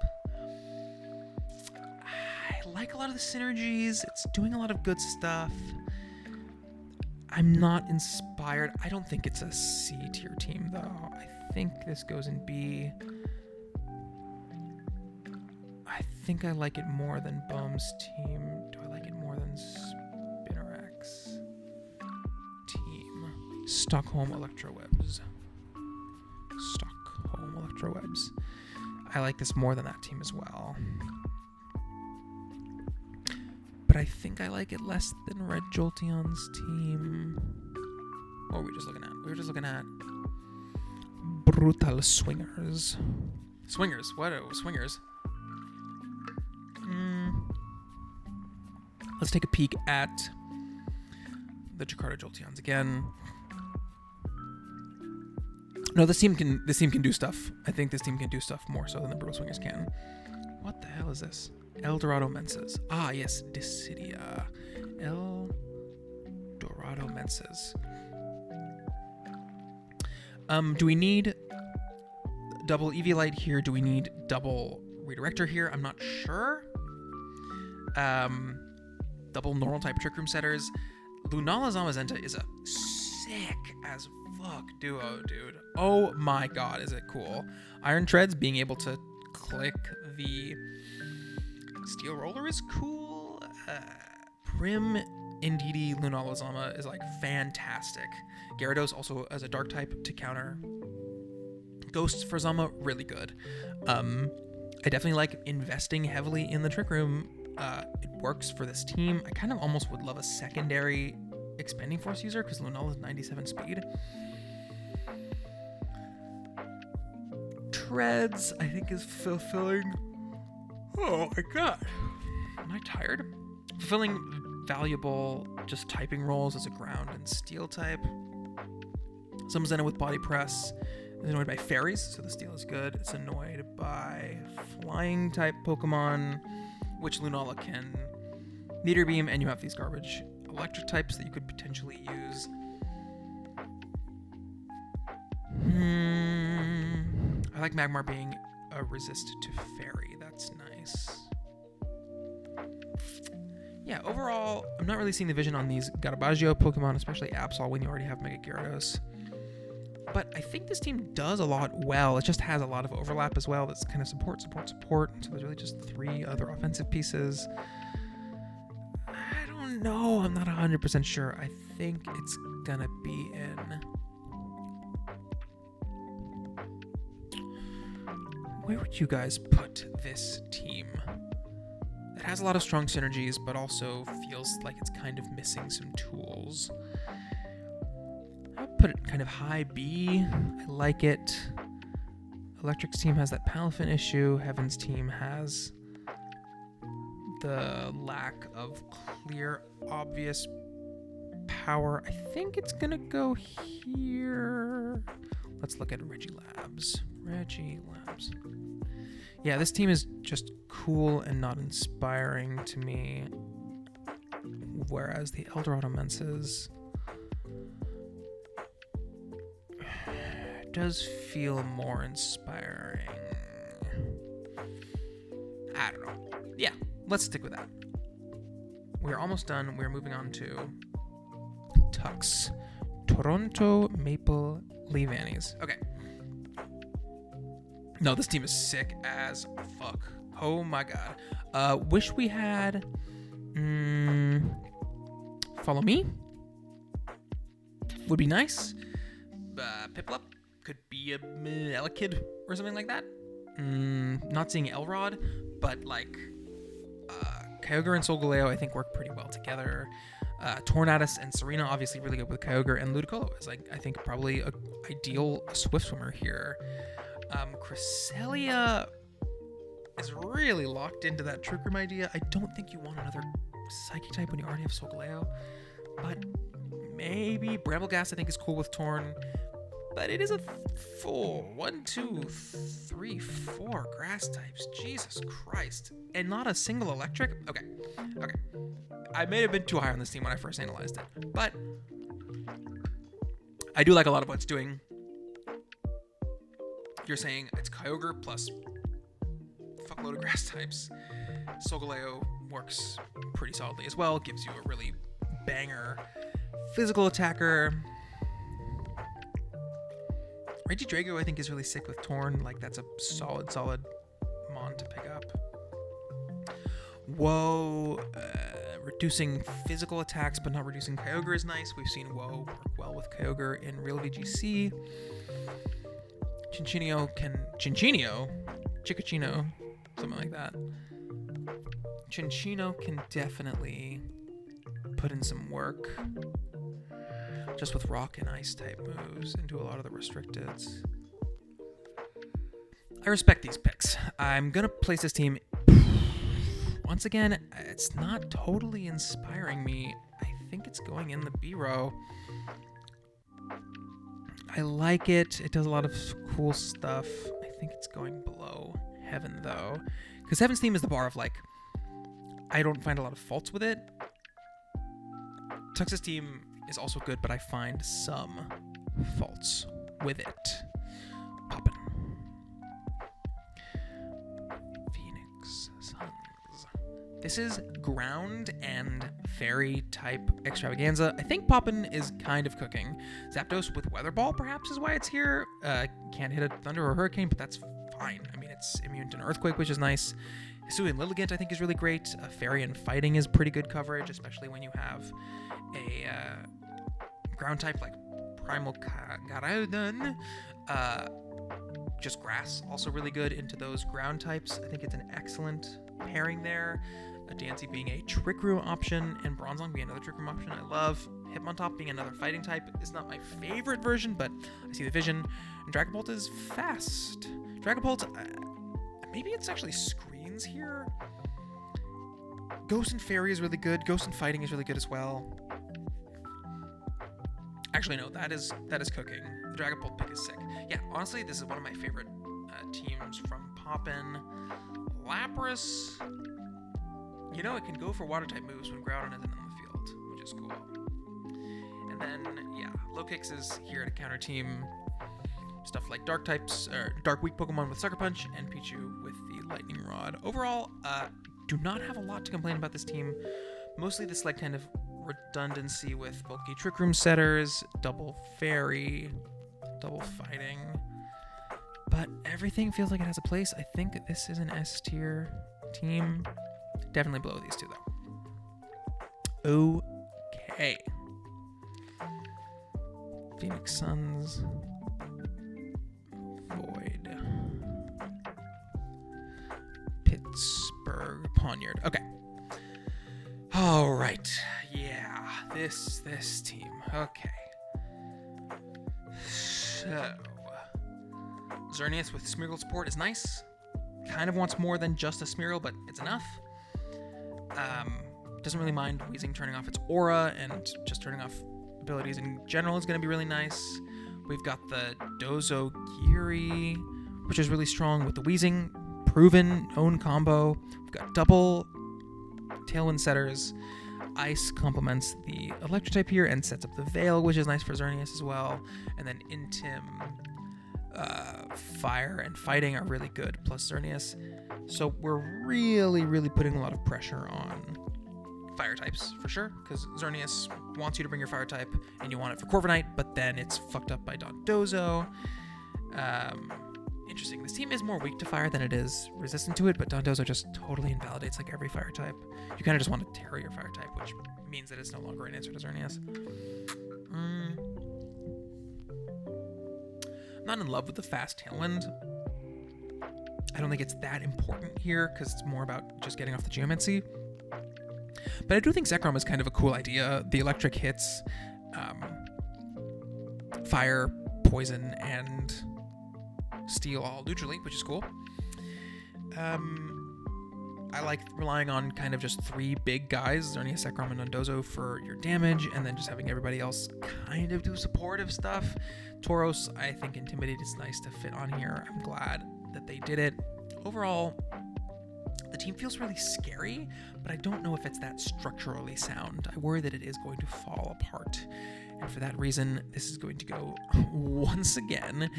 I like a lot of the synergies. It's doing a lot of good stuff. I'm not inspired. I don't think it's a C tier team, though. I think this goes in B. I think I like it more than Bohm's team. Do I like it more than Spinnerak's team? Stockholm Electrowebs. Stockholm Electrowebs. I like this more than that team as well. But I think I like it less than Red Jolteon's team. What were we just looking at? We were just looking at Brutal Swingers. Swingers? What? Swingers? Let's take a peek at the Jakarta Jolteons again. No, this team can do stuff. I think this team can do stuff more so than the Brutal Swingers can. What the hell is this? El Dorado Menses. Ah, yes, Dissidia. El Dorado Menses. Do we need double Eviolite here? Do we need double Redirector here? I'm not sure. Double normal type Trick Room setters. Lunala Zamazenta is a sick as fuck duo, dude. Oh my god, is it cool. Iron Treads being able to click the Steel Roller is cool. Prim Indeedee Lunala Zama is like fantastic. Gyarados also as a dark type to counter Ghosts for Zama, really good. I definitely like investing heavily in the Trick Room. It works for this team. I kind of almost would love a secondary Expanding Force user because Lunala is 97 speed. Treads, I think, is fulfilling. Oh my god. Am I tired? Fulfilling valuable just typing roles as a ground and steel type. Zamazenta with body press is annoyed by fairies, so the steel is good. It's annoyed by flying type Pokemon, which Lunala can meter beam, and you have these garbage electric types that you could potentially use. I like Magmar being a resist to Fairy. That's nice. Yeah, overall, I'm not really seeing the vision on these Garbaggio Pokemon, especially Absol when you already have Mega Gyarados. But I think this team does a lot well. It just has a lot of overlap as well. That's kind of support. So there's really just 3 other offensive pieces. I don't know. I'm not 100% sure. I think it's gonna be in... Where would you guys put this team? It has a lot of strong synergies, but also feels like it's kind of missing some tools. I'll put it kind of high B. I like it. Electric's team has that Palafin issue. Heaven's team has the lack of clear, obvious power. I think it's gonna go here. Let's look at Regilabs. Regilabs. Yeah, this team is just cool and not inspiring to me. Whereas the Eldorado Menses does feel more inspiring. I don't know. Yeah, let's stick with that. We're almost done. We're moving on to Tux. Toronto Maple Leaf Annies. Okay. No, this team is sick as fuck. Oh my god. Wish we had... Follow Me. Would be nice. Piplup. Could be a Elekid or something like that. Not seeing Elrod, but like... Kyogre and Solgaleo I think work pretty well together. Tornadus and Serena obviously really good with Kyogre, and Ludicolo is like I think probably a ideal Swift Swimmer here. Cresselia is really locked into that Trick Room idea. I don't think you want another Psychic type when you already have Solgaleo, but maybe Brambleghast I think is cool with Torn, but it is a 1, 2, 3, 4 grass types. Jesus Christ. And not a single electric? Okay. I may have been too high on this team when I first analyzed it, but I do like a lot of what it's doing. You're saying it's Kyogre plus fuckload of grass types. Solgaleo works pretty solidly as well. Gives you a really banger physical attacker. Regidrago I think is really sick with Torn. Like that's a solid mon to pick up. Whoa, reducing physical attacks but not reducing Kyogre is nice. We've seen Whoa work well with Kyogre in real VGC. Chicachino, something like that. Chinchino can definitely put in some work just with rock and ice type moves and do a lot of the restricteds. I respect these picks. I'm gonna place this team. Once again, it's not totally inspiring me. I think it's going in the B row. I like it. It does a lot of cool stuff. I think it's going below Heaven, though. Because Heaven's theme is the bar of, like, I don't find a lot of faults with it. Tux's team is also good, but I find some faults with it. Poppin'. Phoenix Suns. This is ground and fairy type extravaganza. I think Poppin is kind of cooking. Zapdos with Weather Ball perhaps is why it's here. Can't hit a Thunder or Hurricane, but that's fine. I mean, it's immune to an Earthquake, which is nice. Hisui and Lilligant I think is really great. Fairy and Fighting is pretty good coverage, especially when you have a ground type like Primal Garaudon. Just Grass, also really good into those ground types. I think it's an excellent pairing there. Dancy being a Trick Room option, and Bronzong being another Trick Room option I love. Hitmontop being another fighting type is not my favorite version, but I see the vision. And Dragapult is fast. Dragapult, maybe it's actually screens here. Ghost and Fairy is really good. Ghost and Fighting is really good as well. Actually, no, that is cooking. The Dragapult pick is sick. Yeah, honestly, this is one of my favorite teams from Poppin'. Lapras, you know, it can go for water type moves when Groudon isn't in the field, which is cool. And then, yeah, low kicks is here to counter team stuff like dark types, or dark weak Pokemon with Sucker Punch, and Pichu with the Lightning Rod. Overall, do not have a lot to complain about this team. Mostly this like kind of redundancy with bulky Trick Room setters, double fairy, double fighting. But everything feels like it has a place. I think this is an S tier team. Definitely below these two though. Okay. Phoenix Suns. Void. Pittsburgh Poniard. Okay. All right. Yeah. This team. Okay. So Xerneas with Smeargle support is nice. Kind of wants more than just a Smeargle, but it's enough. Doesn't really mind Weezing turning off its aura, and just turning off abilities in general is going to be really nice. We've got the Dozo Giri, which is really strong with the Weezing. Proven, known combo. We've got double Tailwind setters. Ice complements the Electric type here and sets up the Veil, which is nice for Xerneas as well. And then Intim, Fire, and Fighting are really good, plus Xerneas. So we're really putting a lot of pressure on Fire types, for sure, because Xerneas wants you to bring your Fire type, and you want it for Corviknight, but then it's fucked up by Dondozo. Interesting. This team is more weak to Fire than it is resistant to it, but Dondozo just totally invalidates like every Fire type. You kind of just want to tear your Fire type, which means that it's no longer an answer to Xerneas. I'm not in love with the fast Tailwind. I don't think it's that important here, because it's more about just getting off the Geomancy. But I do think Zekrom is kind of a cool idea. The electric hits fire, poison, and steel all neutrally, which is cool. I like relying on kind of just three big guys, Xerneas, Zekrom, and Dondozo for your damage, and then just having everybody else kind of do supportive stuff. Tauros, I think Intimidate is nice to fit on here. I'm glad that they did it. Overall, the team feels really scary, but I don't know if it's that structurally sound. I worry that it is going to fall apart. And for that reason, this is going to go once again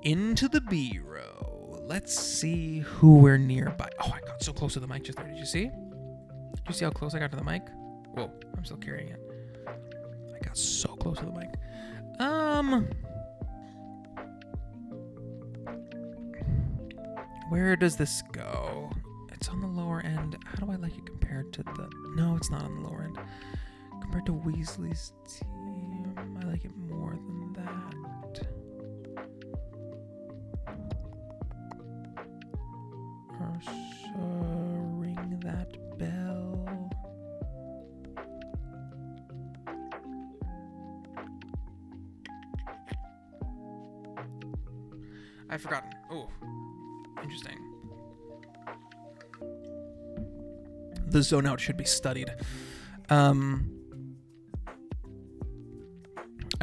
into the B row. Let's see who we're nearby. Oh, I got so close to the mic just there. Did you see? Did you see how close I got to the mic? Whoa, I'm still carrying it. I got so close to the mic. Where does this go? It's on the lower end. How do I like it compared to the... No, it's not on the lower end. Compared to Weasley's team, I like it more than that. Ursa, ring that bell. I've forgotten. Oh, interesting. The zone out should be studied. I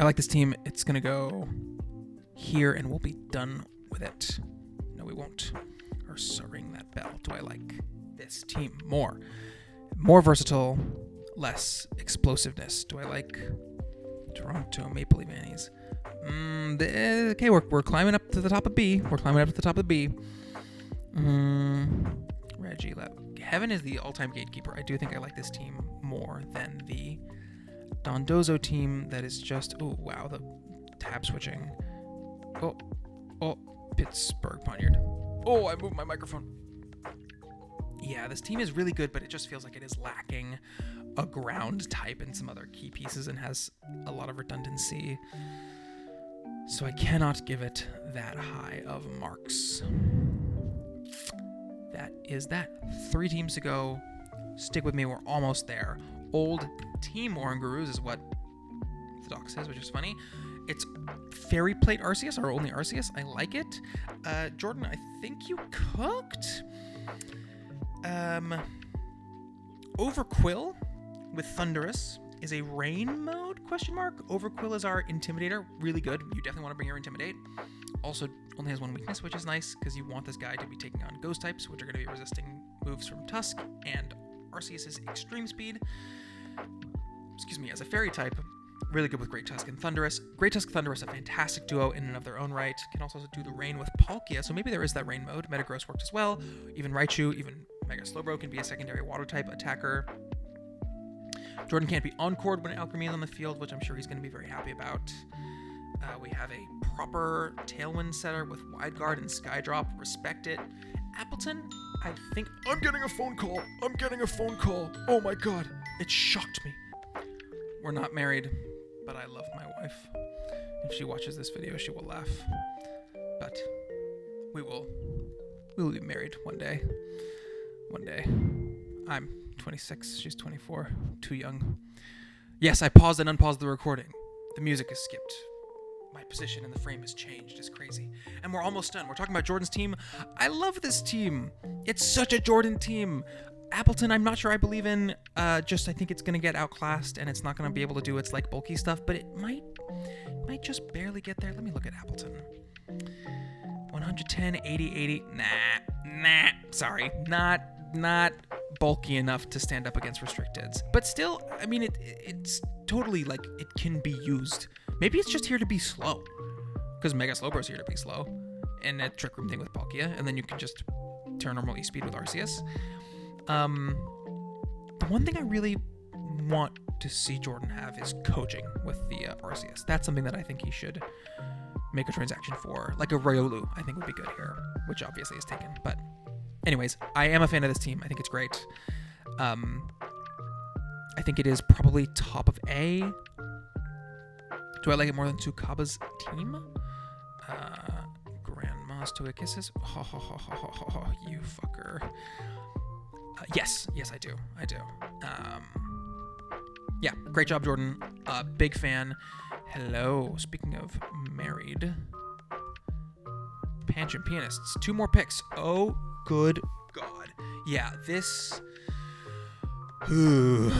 like this team. It's gonna go here and we'll be done with it. No, we won't. Ursa, ring that bell. Do I like this team more? More versatile, less explosiveness. Do I like Toronto Maple Leaf Annies? Okay, we're climbing up to the top of B. Reggie, Heaven is the all-time gatekeeper. I do think I like this team more than the Dondozo team that is just... Oh, wow, the tab switching. Oh, Pittsburgh Poniard. Oh, I moved my microphone. Yeah, this team is really good, but it just feels like it is lacking a ground type and some other key pieces and has a lot of redundancy. So I cannot give it that high of marks. That is that. 3 teams to go. Stick with me, we're almost there. Old Team Orangurus is what the doc says, which is funny. It's Fairy Plate Arceus, our only Arceus. I like it. Jordan, I think you cooked. Overquill with Thundurus is a rain mode, ? Overquill is our Intimidator. Really good. You definitely want to bring your Intimidate. Also only has one weakness, which is nice because you want this guy to be taking on Ghost types, which are going to be resisting moves from Tusk and Arceus's Extreme Speed. excuse me, as a fairy type, really good with Great Tusk and Thundurus. Great Tusk Thundurus, a fantastic duo in and of their own right. Can also do the rain with Palkia, so maybe there is that rain mode. Metagross worked as well. Even Raichu, even Mega Slowbro can be a secondary water type attacker. Jordan can't be encored when Alchemy's on the field, which I'm sure he's going to be very happy about. We have a proper Tailwind setter with Wide Guard and Skydrop. Respect it. Appleton, I think... I'm getting a phone call. Oh my god. It shocked me. We're not married, but I love my wife. If she watches this video, she will laugh. But we will be married one day. One day. I'm 26. She's 24. Too young. Yes, I paused and unpaused the recording. The music is skipped. My position in the frame has changed. It's crazy. And we're almost done. We're talking about Jordan's team. I love this team. It's such a Jordan team. Appleton, I'm not sure I believe in. I think it's going to get outclassed, and it's not going to be able to do its, like, bulky stuff, but it might just barely get there. Let me look at Appleton. 110, 80, 80. Nah. Sorry. Not bulky enough to stand up against restricteds. But still, I mean, it's totally, like, it can be used. Maybe it's just here to be slow, because Mega Slowbro's here to be slow, and a Trick Room thing with Palkia, and then you can just turn normal E-Speed with Arceus. The one thing I really want to see Jordan have is coaching with the Arceus. That's something that I think he should make a transaction for. Like a Riolu, I think would be good here, which obviously is taken. But anyways, I am a fan of this team. I think it's great. I think it is probably top of A. Do I like it more than Tsukaba's team? Grandma's to a kisses. You fucker. Yes, I do. Yeah, great job, Jordan. Big fan. Hello. Speaking of married, Pancham Pianists. 2 more picks. Oh, good God. Yeah, this... Woe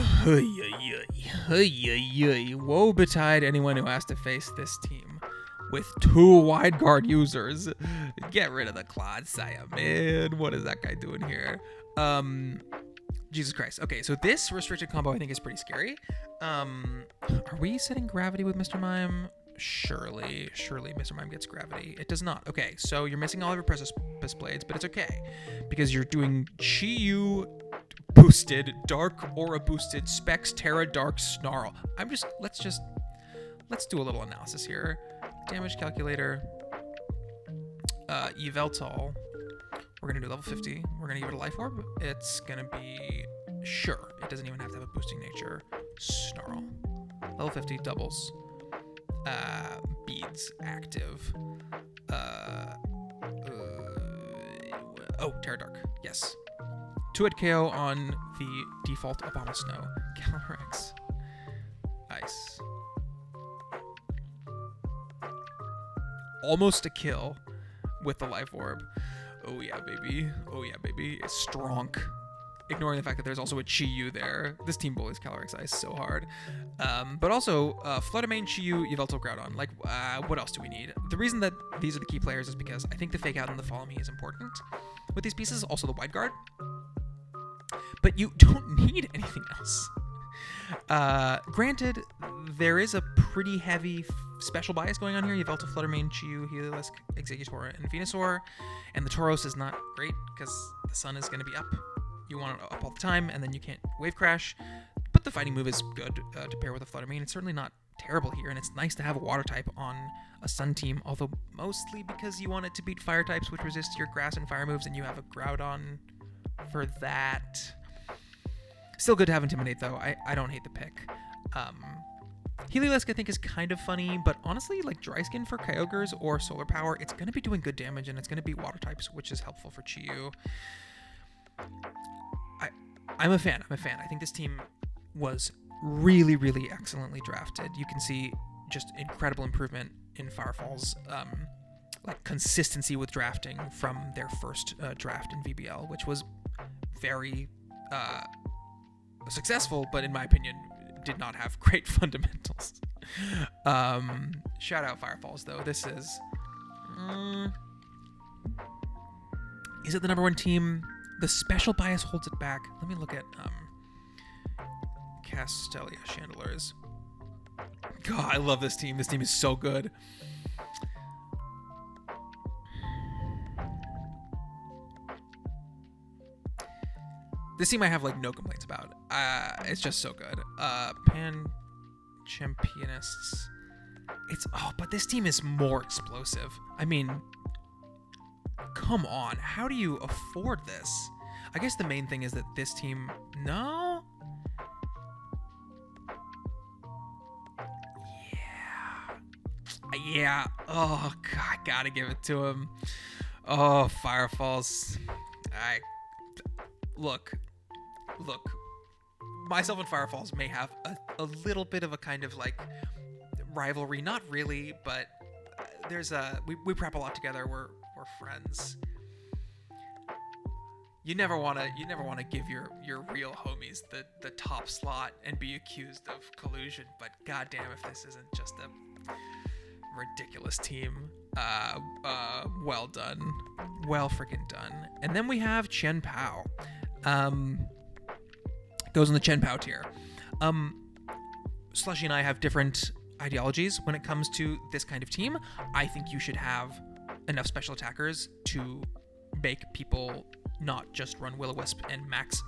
betide anyone who has to face this team with 2 wide guard users. Get rid of the Claude Saya, man. What is that guy doing here? Jesus Christ. Okay, so this restricted combo I think is pretty scary. Are we setting gravity with Mr. Mime? Surely Mr. Mime gets gravity. It does not. Okay, so you're missing all of your Precious Blades, but it's okay, because you're doing Chi-Yu boosted, Dark Aura boosted, Specs, Terra, Dark, Snarl. Let's do a little analysis here. Damage calculator. Yveltal. We're going to do level 50. We're going to give it a Life Orb. It's going to be... Sure. It doesn't even have to have a boosting nature. Snarl. Level 50, doubles. Beads, active. Terra Dark. Yes. 2-hit KO on the default Abomasnow. Calyrex. Nice. Almost a kill with the Life Orb. Oh yeah, baby. It's strong. Ignoring the fact that there's also a Chi-Yu there. This team bullies Calyrex Ice so hard. But also, Fluttermane, Chi-Yu, Yveltal, Groudon. Like, what else do we need? The reason that these are the key players is because I think the Fake Out and the Follow Me is important with these pieces. Also the Wide Guard. But you don't need anything else. Granted, there is a pretty heavy special bias going on here. Yveltal, Fluttermane, Chi-Yu, Heliolisk, Exeggutor, and Venusaur. And the Tauros is not great because the sun is going to be up. You want it up all the time, and then you can't Wave Crash. But the fighting move is good to pair with a Fluttermane. It's certainly not terrible here, and it's nice to have a water type on a sun team, although mostly because you want it to beat fire types, which resist your grass and fire moves, and you have a Groudon for that. Still good to have Intimidate, though. I don't hate the pick. Heliolisk, I think, is kind of funny, but honestly, like Dry Skin for Kyogres or Solar Power, it's going to be doing good damage, and it's going to be water types, which is helpful for Chi-Yu. I'm a fan. I think this team was really, really excellently drafted. You can see just incredible improvement in Firefall's like consistency with drafting from their first draft in VBL, which was very successful, but in my opinion, did not have great fundamentals. Shout out Firefalls, though. This is it the number 1 team? The special bias holds it back. Let me look at Castelia Chandelures. God, I love this team. This team is so good. This team I have like no complaints about. It's just so good. Pan Championists. But this team is more explosive. I mean, come on. How do you afford this? I guess the main thing is that this team, no? Yeah. Oh, God, I gotta give it to him. Oh, Firefalls. Look. Myself and Firefalls may have a little bit of a kind of like rivalry. Not really, but we prep a lot together. We're friends. You never want to give your real homies the top slot and be accused of collusion. But goddamn, if this isn't just a ridiculous team. Well done. Well freaking done. And then we have Chen Pao. Goes in the Chen Pao tier. Slushy and I have different ideologies when it comes to this kind of team. I think you should have enough special attackers to make people not just run Will-O-Wisp and max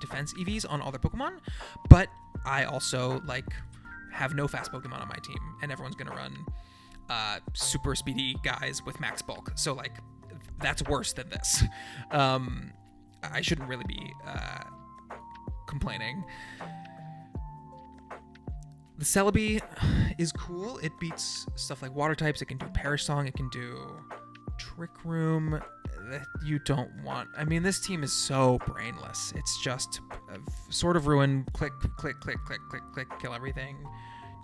defense EVs on all their Pokemon, but I also have no fast Pokemon on my team, and everyone's gonna run super speedy guys with max bulk. So that's worse than this. I shouldn't really be complaining. The Celebi is cool. It beats stuff like water types. It can do Perish Song. It can do Trick Room. That you don't want. I mean, this team is so brainless. It's just sort of ruin. Click, click, click, click, click, click. Kill everything.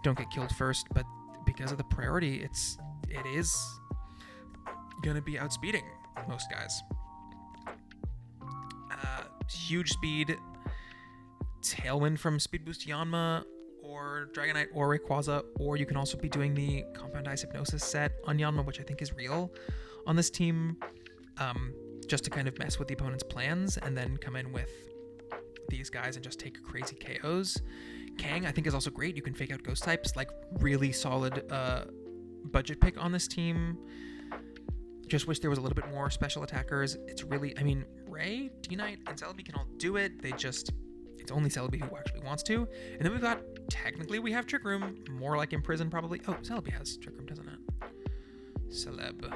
Don't get killed first. But because of the priority, it is gonna be outspeeding most guys. Huge speed. Tailwind from Speed Boost Yanma or Dragonite or Rayquaza, or you can also be doing the Compound Eyes Hypnosis set on Yanma, which I think is real on this team, just to kind of mess with the opponent's plans and then come in with these guys and just take crazy KOs. Kang, I think, is also great. You can fake out ghost types, really solid budget pick on this team. Just wish there was a little bit more special attackers. It's really, Ray, D-Knight, and Celebi can all do it. It's only Celebi who actually wants to. And then technically we have Trick Room, more like Imprison probably. Oh, Celebi has Trick Room, doesn't it? Celeb.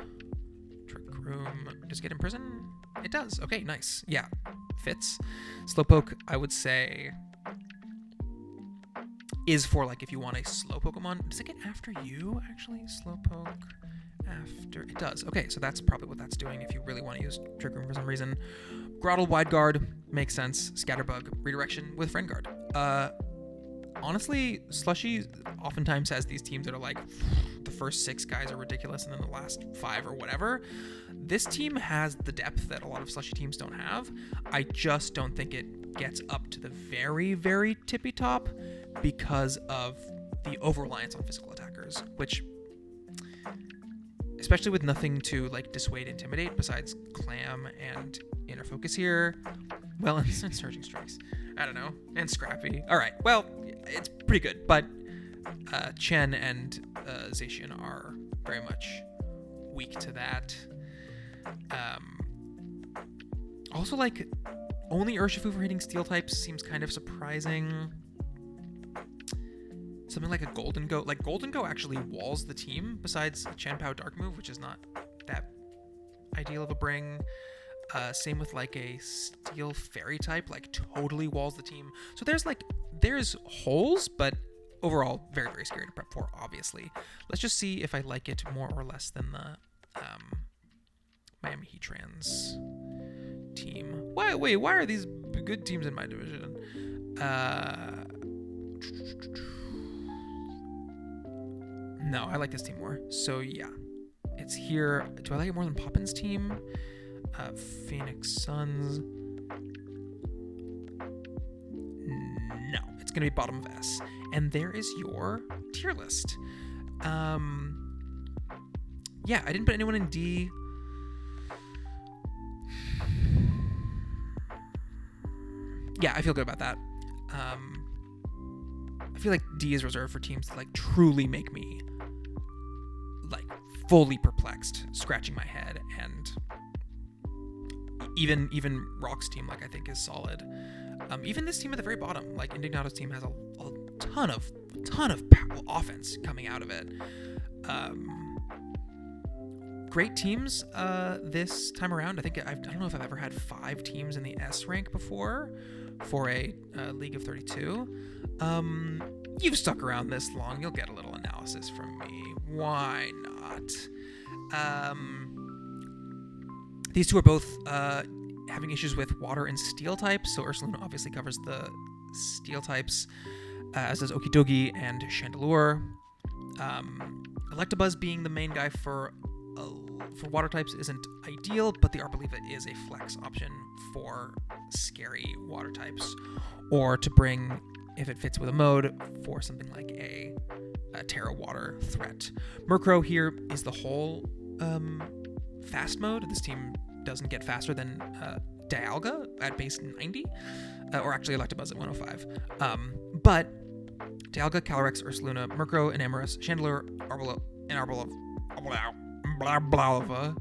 Trick Room. Does it get Imprison? It does. Okay, nice. Yeah, fits. Slowpoke, I would say, is for if you want a slow Pokemon. Does it get after you, actually? Slowpoke after. It does. Okay, so that's probably what that's doing if you really want to use Trick Room for some reason. Grotle, Wide Guard, makes sense. Scatterbug, Redirection with Friend Guard. Honestly, Slushy oftentimes has these teams that are the first 6 guys are ridiculous and then the last 5 or whatever. This team has the depth that a lot of Slushy teams don't have. I just don't think it gets up to the very, very tippy top because of the over-reliance on physical attackers, which, especially with nothing to dissuade, intimidate besides Clam and Inner Focus here. Well, and Surging Strikes. I don't know. And Scrappy. All right. Well, it's pretty good, but Chen and Zacian are very much weak to that. Also, only Urshifu for hitting steel types seems kind of surprising. Something like a Golden Go. Golden Go actually walls the team besides Chen Pao Dark Move, which is not that ideal of a bring. Same with a Steel Fairy type, totally walls the team. So there's holes, but overall very, very scary to prep for, obviously. Let's just see if I like it more or less than the Miami Heatrans team. Wait, why are these good teams in my division? No, I like this team more. So yeah, it's here. Do I like it more than Poppin's team? Phoenix Suns. No, it's gonna be bottom of S. And there is your tier list. Yeah, I didn't put anyone in D. Yeah, I feel good about that. feel like D is reserved for teams that like truly make me like fully perplexed, scratching my head, and even Rock's team, like, I think is solid. Even this team at the very bottom, like Indignato's team, has a ton of offense coming out of it. Great teams this time around. I think I don't know if I've ever had 5 teams in the S rank before for a League of 32. You've stuck around this long, you'll get a little analysis from me. Why not? These two are both having issues with water and steel types, so Ursaluna obviously covers the steel types, as does Okidogi and Chandelure. Electabuzz being the main guy for water types isn't ideal, but the Arboliva is a flex option for scary water types, or to bring, if it fits with a mode, for something like a Terra Water threat. Murkrow here is the whole fast mode. This team doesn't get faster than Dialga at base 90, or actually Electabuzz at 105. But Dialga, Calyrex, Ursaluna, Murkrow, and Amoris, Chandelure, Arboliva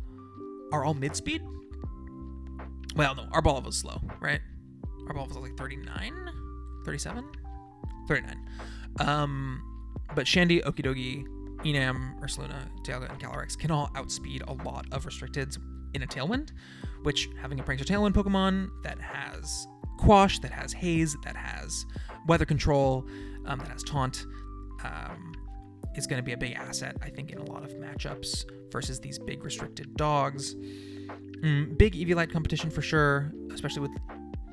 are all mid-speed? Well, no, Arboliva's slow, right? Arboliva's like 39? 37? 39. But Shandy, Okidogi, Enam, Ursaluna, Dialga, and Calyrex can all outspeed a lot of restricteds in a Tailwind, which, having a Prankster Tailwind Pokemon that has Quash, that has Haze, that has Weather Control, that has Taunt, is going to be a big asset, I think, in a lot of matchups versus these big restricted dogs. Big Eviolite competition for sure, especially with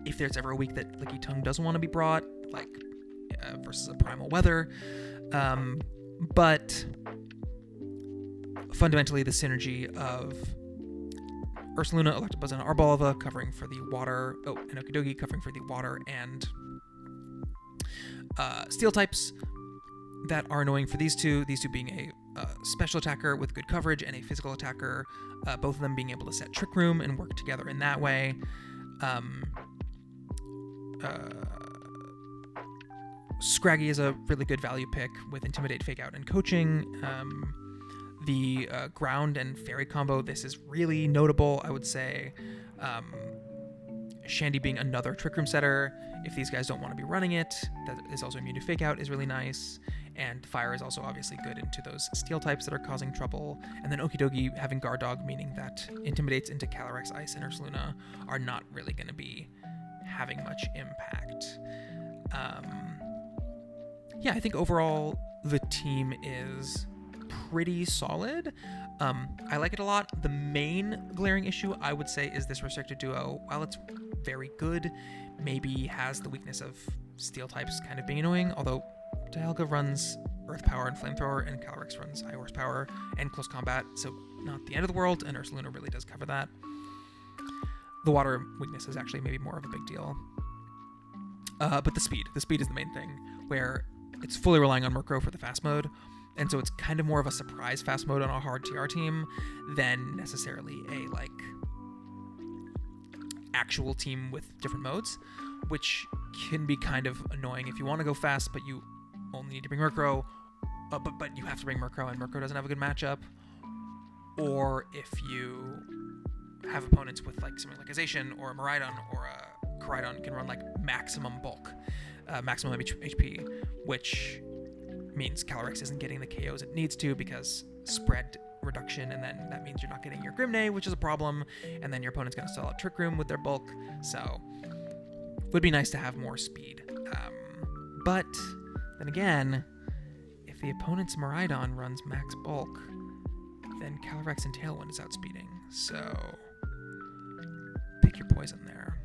if there's ever a week that Licky Tongue doesn't want to be brought, like versus a Primal Weather. But fundamentally, the synergy of Ursaluna, Electabuzz, and Arboliva covering for the water, and Okidogi covering for the water and steel types that are annoying for these two being a special attacker with good coverage and a physical attacker, both of them being able to set Trick Room and work together in that way. Scraggy is a really good value pick with Intimidate, Fake Out, and Coaching. The Ground and Fairy combo, this is really notable, I would say. Shandy being another Trick Room setter, if these guys don't want to be running it, that is also immune to Fake Out, is really nice. And Fire is also obviously good into those steel types that are causing trouble. And then Okidogi having Guard Dog, meaning that Intimidates into Calyrex, Ice, and Ursaluna are not really going to be having much impact. Yeah, I think overall the team is pretty solid. I like it a lot. The main glaring issue, I would say, is this restricted duo. While it's very good, maybe has the weakness of steel types kind of being annoying, although Dialga runs Earth Power and Flamethrower, and Calyrex runs High Horsepower and Close Combat, so not the end of the world, and Ursaluna really does cover that. The water weakness is actually maybe more of a big deal. But the speed is the main thing, where it's fully relying on Murkrow for the fast mode, and so it's kind of more of a surprise fast mode on a hard TR team than necessarily a, like, actual team with different modes, which can be kind of annoying if you want to go fast, but you only need to bring Murkrow, but you have to bring Murkrow, and Murkrow doesn't have a good matchup, or if you have opponents with, like, something like a Zacian or a Miraidon or a Koraidon can run, like, maximum bulk, maximum HP, which means Calyrex isn't getting the KOs it needs to because spread reduction, and then that means you're not getting your Grimnay, which is a problem, and then your opponent's going to sell out Trick Room with their bulk, so it would be nice to have more speed. But then again, if the opponent's Miraidon runs max bulk, then Calyrex and Tailwind is outspeeding, so pick your poison there.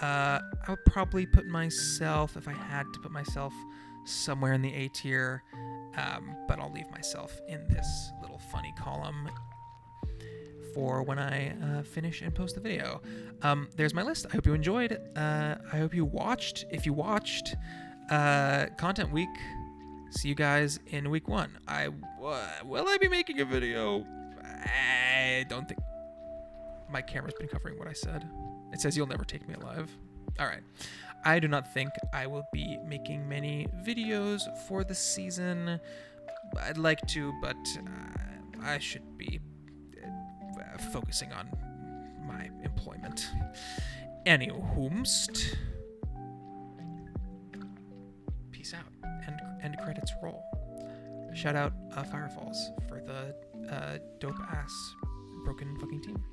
I would probably put myself, if I had to put myself, somewhere in the A tier, but I'll leave myself in this little funny column for when I finish and post the video. There's my list. I hope you enjoyed. I hope you watched. If you watched, Content Week. See you guys in week 1. Will I be making a video? I don't think. My camera's been covering what I said. It says you'll never take me alive. All right. I do not think I will be making many videos for the season. I'd like to, but I should be focusing on my employment. Anywhomst. Peace out. End credits roll. Shout out Firefalls for the dope ass broken fucking team.